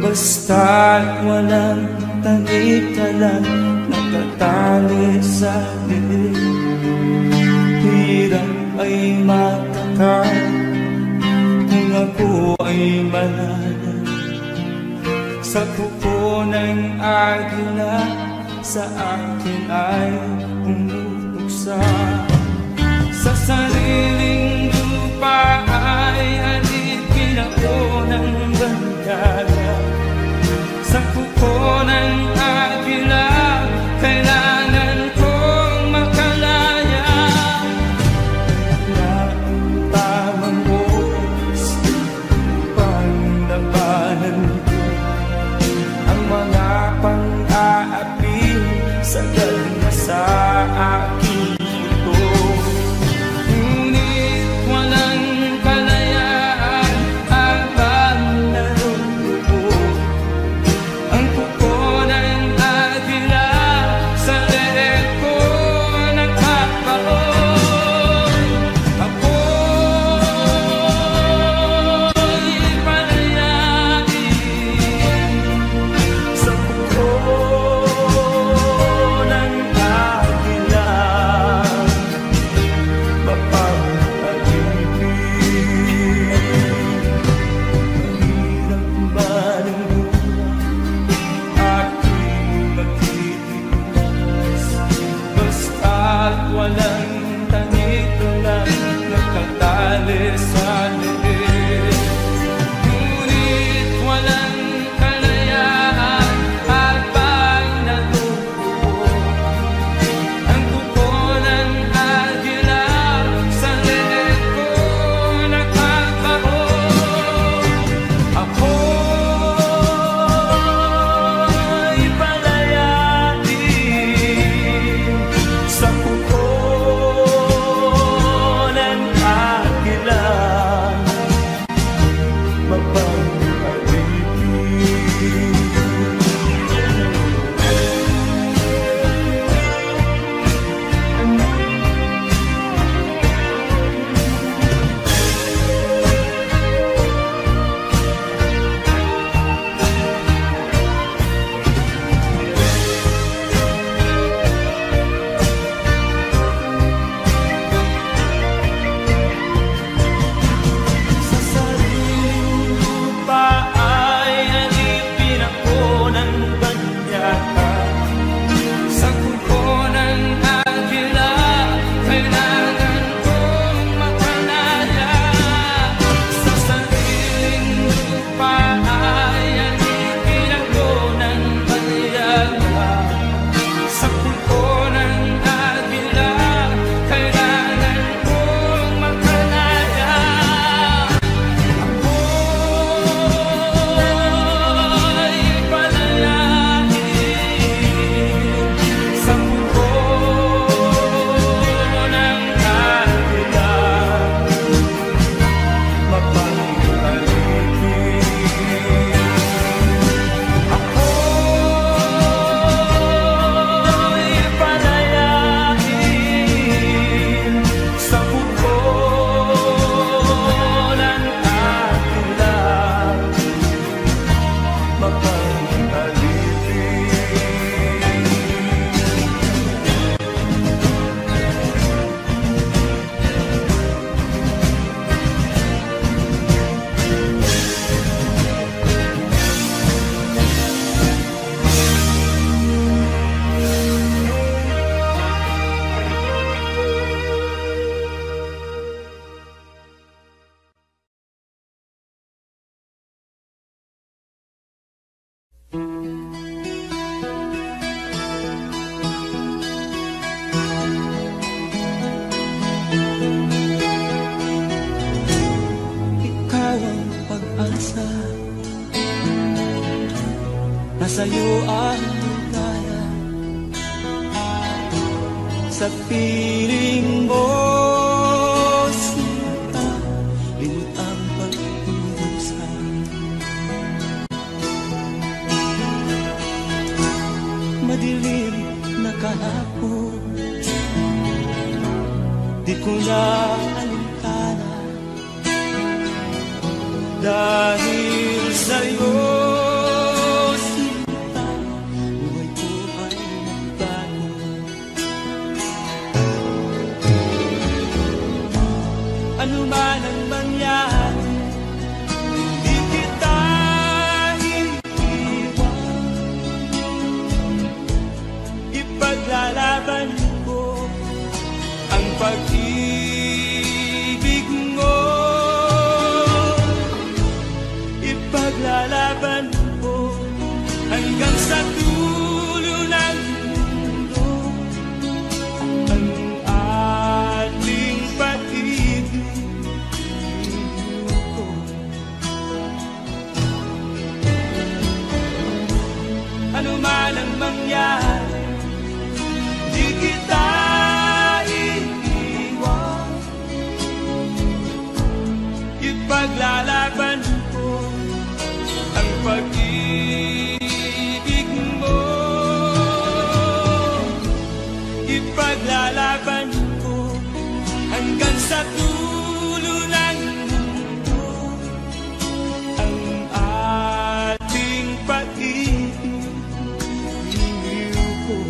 Basta't walang tanik ka lang nakatali sa bibig. Hirap ay matakal kung ako ay malala. Sa kuko ng agila sa akin ay umuuksa. Sa sariling lupa ay alipin ako ng bandala. Sa kuko ng agila, kailangan kong makalaya. Na ang tamang oras, panglabanan ko ang mga pang-aapi sa na sa aking ito. Ngunit walang kalayaan habang narumupo ang kuko ng agila sa leeg ko ng kapaon. Ako'y palayain sa kuko ng agila. walang tanik lang nakatali sa liit. Ngunit walang kalayaan habang natutubo ang kuko ng agila sa liit ko nakakaroon. Ako'y palayain sa kuko ng agila, sa sariling lupa ay alipin ako ng banyaga. Sa kuko ng agila, kailangan kong makalaya. Sa sariling lupa ay alipin ako ng banyaga. Sa kuko ng agila, kailangan kong makalaya. Ako'y palayain sa kuko ng agila, mapanghalipin. Ako'y palayain sa kuko ng agila, mapanghalipin. Ikaw ang pag-asa, nasa'yo ang ligaya. Sa piling mo sinta, limot ang pag-iusa. Madilim na kahapon, di ko na alintana. Dahil sa'yo, sinta, buhay ko ay nagbago. Ano man ang mangyari, di kita iiwan. Ipaglalaban ko ang pag-ibig mo. Ipaglalaban ko hanggang sa dulo ng mundo ang ating pag-ibig ko. Ano man ang mangyari, di kita iiwan. Ipaglalaban ko ang pag-ibig mo. Ipaglalaban ko hanggang sa dulo ng mundo ang ating pag-ibig ko.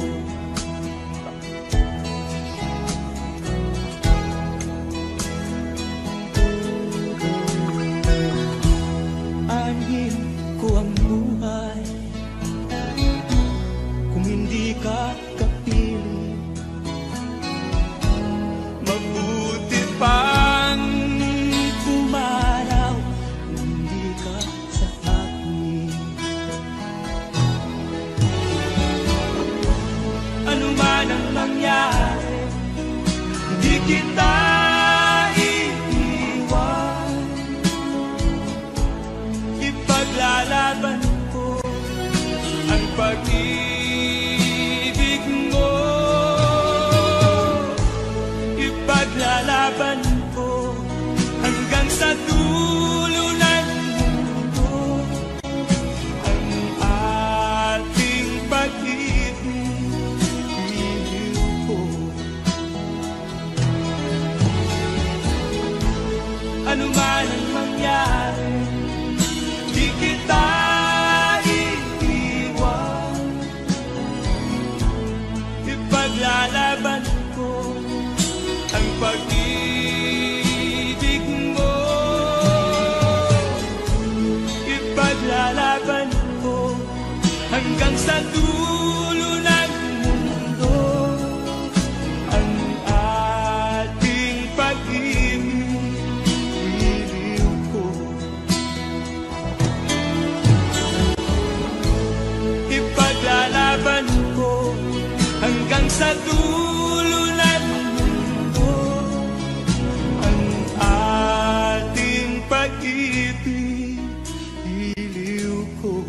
man ang mangyari, di kita iiwan. Ipaglalaban ko ang pag-ibig mo. Ipaglalaban ko hanggang sa dulo ng mundo ang ating pag-ibig. Ano man ang mangyari, di kita iiwan. Ipaglalaban ko ang pag-ibig mo. Ipaglalaban ko hanggang sa dulo ng mundo ang ating pag-ibig. Ipaglalaban ko hanggang sa dulo ng mundo ang ating pag-ibig, iliw ko.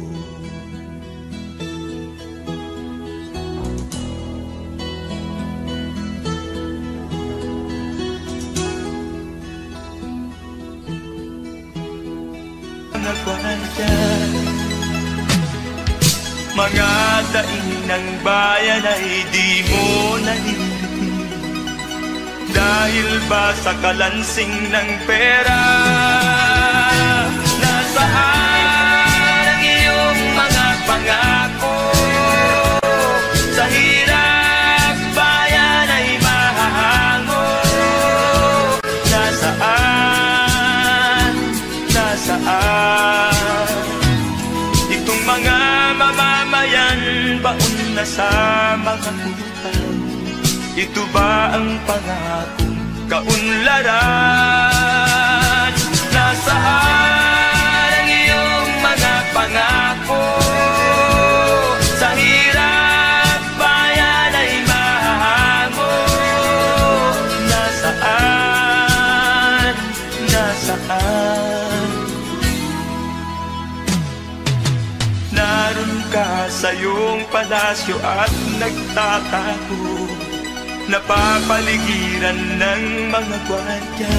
Mga daing ng bayan ay di mo nalilitin, dahil ba sa kalansing ng pera? Nasaan ang iyong mga pangako? Sa hirap bayan ay mahahango. Nasaan? Nasaan? Itong mga mamamayan, baon na sa mga utang. Ito ba ang pangakong kaunlaran? Nasaan ang iyong mga pangako? Sa hirap bayan ay mahahango. Nasaan? Nasaan? Naroon ka sa iyong palasyo at nagtatago, napapaligiran ng mga gwardiya.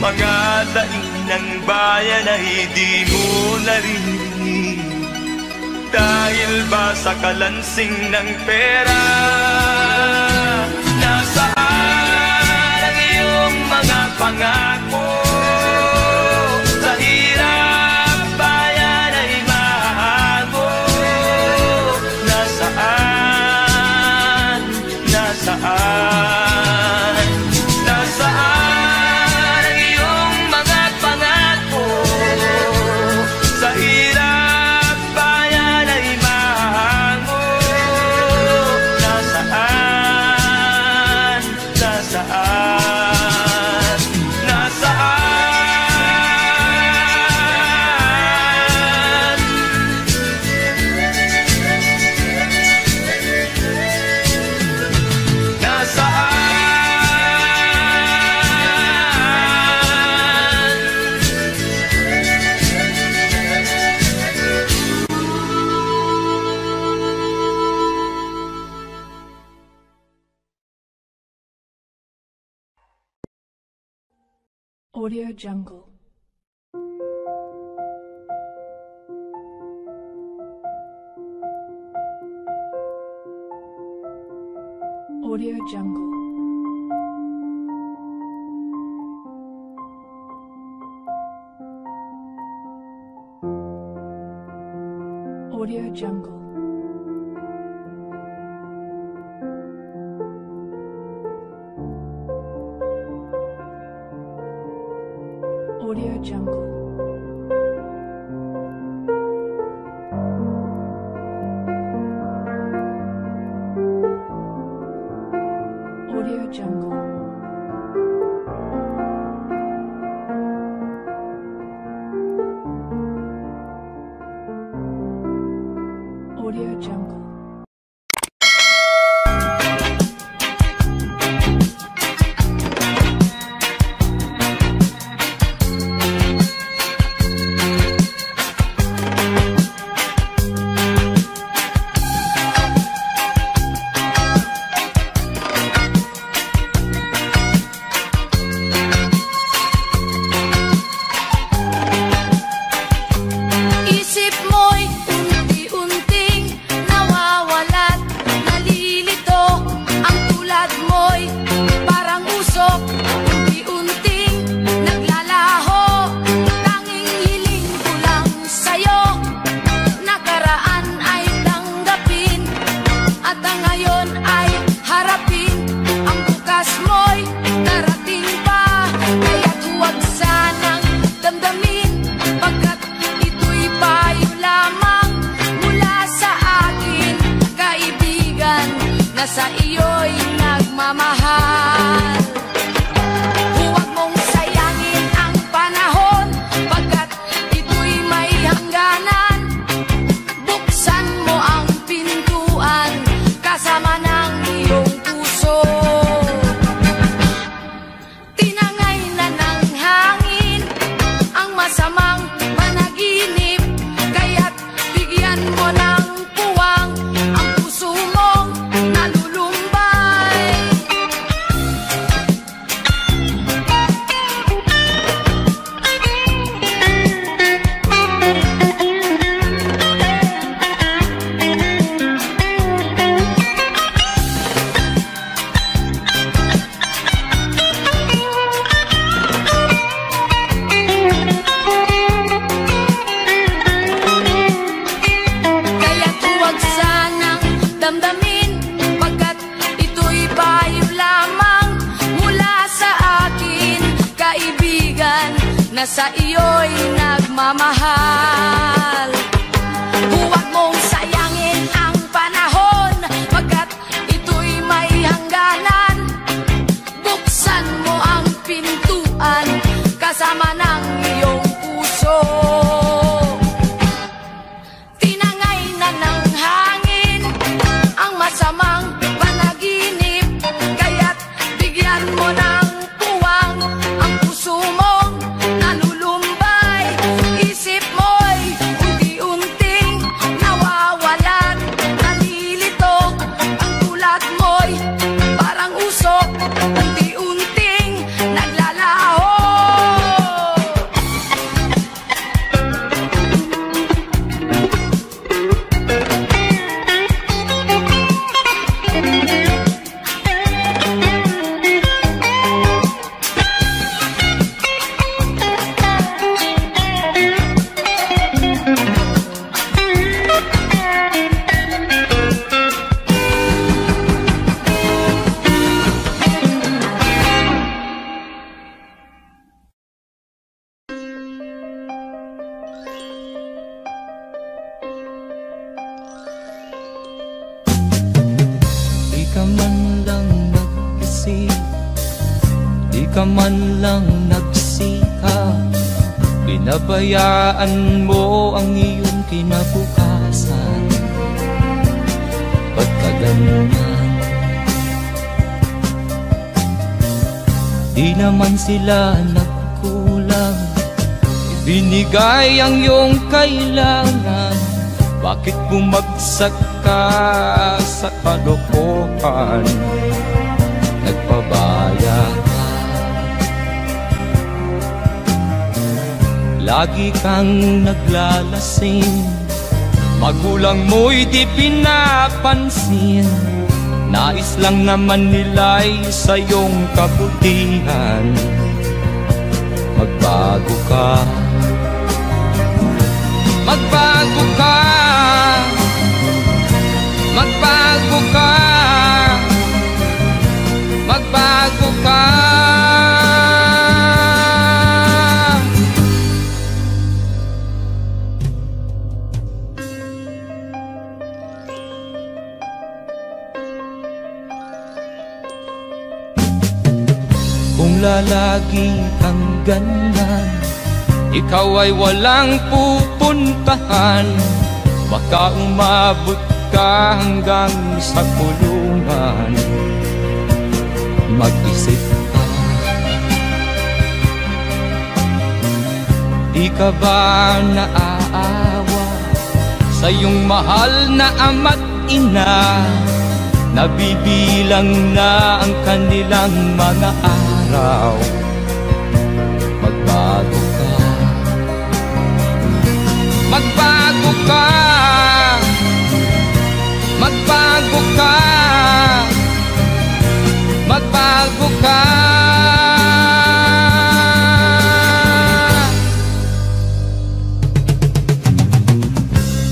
Mga daing ng bayan ay di mo naririnig, dahil ba sa kalansing ng pera? Nasaan ang iyong mga pangako? Sa hirap bayan ay mahahango. Nasaan? Nasaan? Nasaan ang iyong mga pangako? Sa hirap bayan ay mahahango. Nasaan? Nasaan? Nasaan? Audio Jungle. Audio Jungle. Audio Jungle. Audio Jungle. Audio Jungle. Audio Jungle. na ngayon ay harapin. Ang bukas mo'y darating pa, kaya't huwag sanang damdamin, pagkat ito'y payo lamang mula sa akin, kaibigan na sa iyo'y nagmamahal. Huwag mong sayangin ang panahon, pagkat ito'y may hangganan. Buksan mo ang pintuan kasama ng iyong puso. Tinangay na ng hangin ang masamang panaginip, kaya't bigyan mo ng puwang ang puso mong nalulumbay. Kaya't huwag sanang damdamin, pagkat ito'y payo lamang mula sa akin, kaibigan na sa iyo'y nagmamahal. Huwag mong sayangin ang panahon, pagkat ito'y may hangganan. Buksan mo ang pintuan kasama ng iyong puso. Tinangay na ng hangin ang masamang panaginip, kaya't bigyan mo ng puwang ang puso mong nalulumbay. Isip mo'y unti-unting nawawalan, nalilito. Ang tulad mo'y parang usok, unti-unting naglalaho. Di ka man lang nag-isip, di ka man lang nagsikap, pinabayaan mo ang iyong kinabukasan. Ba't ka ganyan? Di naman sila nagkulang, ibinigay ang iyong kailangan. Bakit bumagsak ka sa kalokohan? Nagpabaya ka, lagi kang naglalasing, magulang mo'y di pinapansin. Nais lang naman nila'y sa iyong kabutihan. Magbago ka, magbago ka, magbago ka, magbago ka. Kung lalagi kang ganyan, ikaw ay walang pupuntahan. Baka umabot ka hanggang sa kulungan. Mag-isip ka, di ka ba naaawa sa iyong mahal na ama't ina? Nabibilang na ang kanilang mga araw. Magbago ka, magbago ka, magbago ka, magbago ka.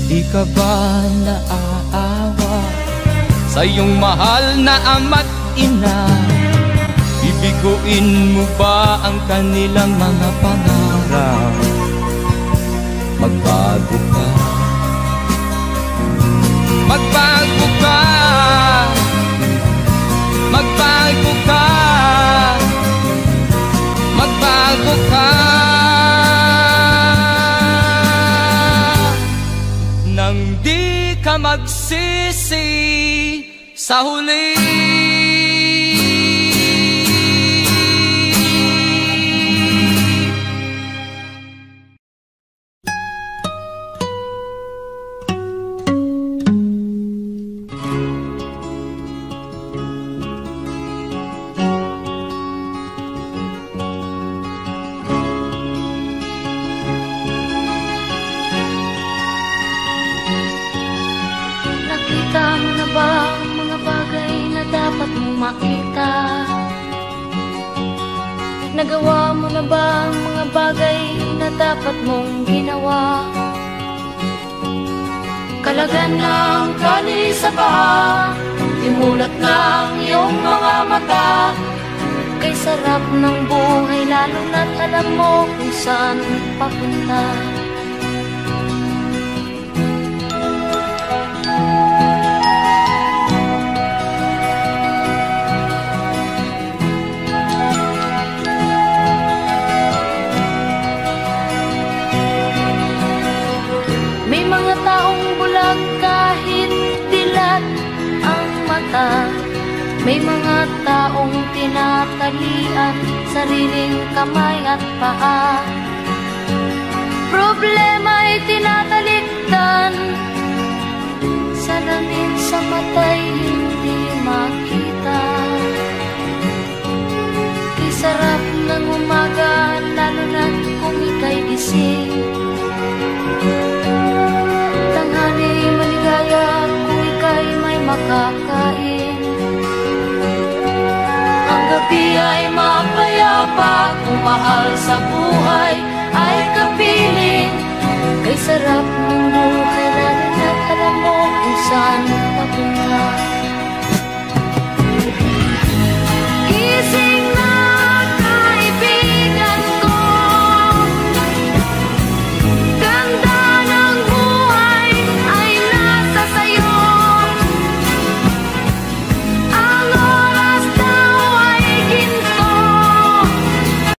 Di ka ba naaawa sa iyong mahal na ama't ina. Bibiguin mo ba ang kanilang mga pangarap? Magbago ka, magbago ka, magbago ka, magbago ka. Nang di ka magsisi sa huli. Nakita mo na ba ang mga bagay na dapat mong makita? Nagawa mo na ba ang mga bagay na dapat mong ginawa? Kalagan ng kali sa paa, imulat ng iyong mga mata. Kay sarap ng buhay lalo na't alam mo kung saan papunta. May mga taong bulag kahit dilat ang mata. May mga taong tinatalian sariling kamay at paa. Problema'y tinatalikdan, salamin sa mata'y hindi makita. Di sarap ng umaga lalo na kung ika'y gising. Tanghali maligaya kung ika'y may makakain. Ang gabi ay mapayapa kung mahal sa buhay ay kapiling.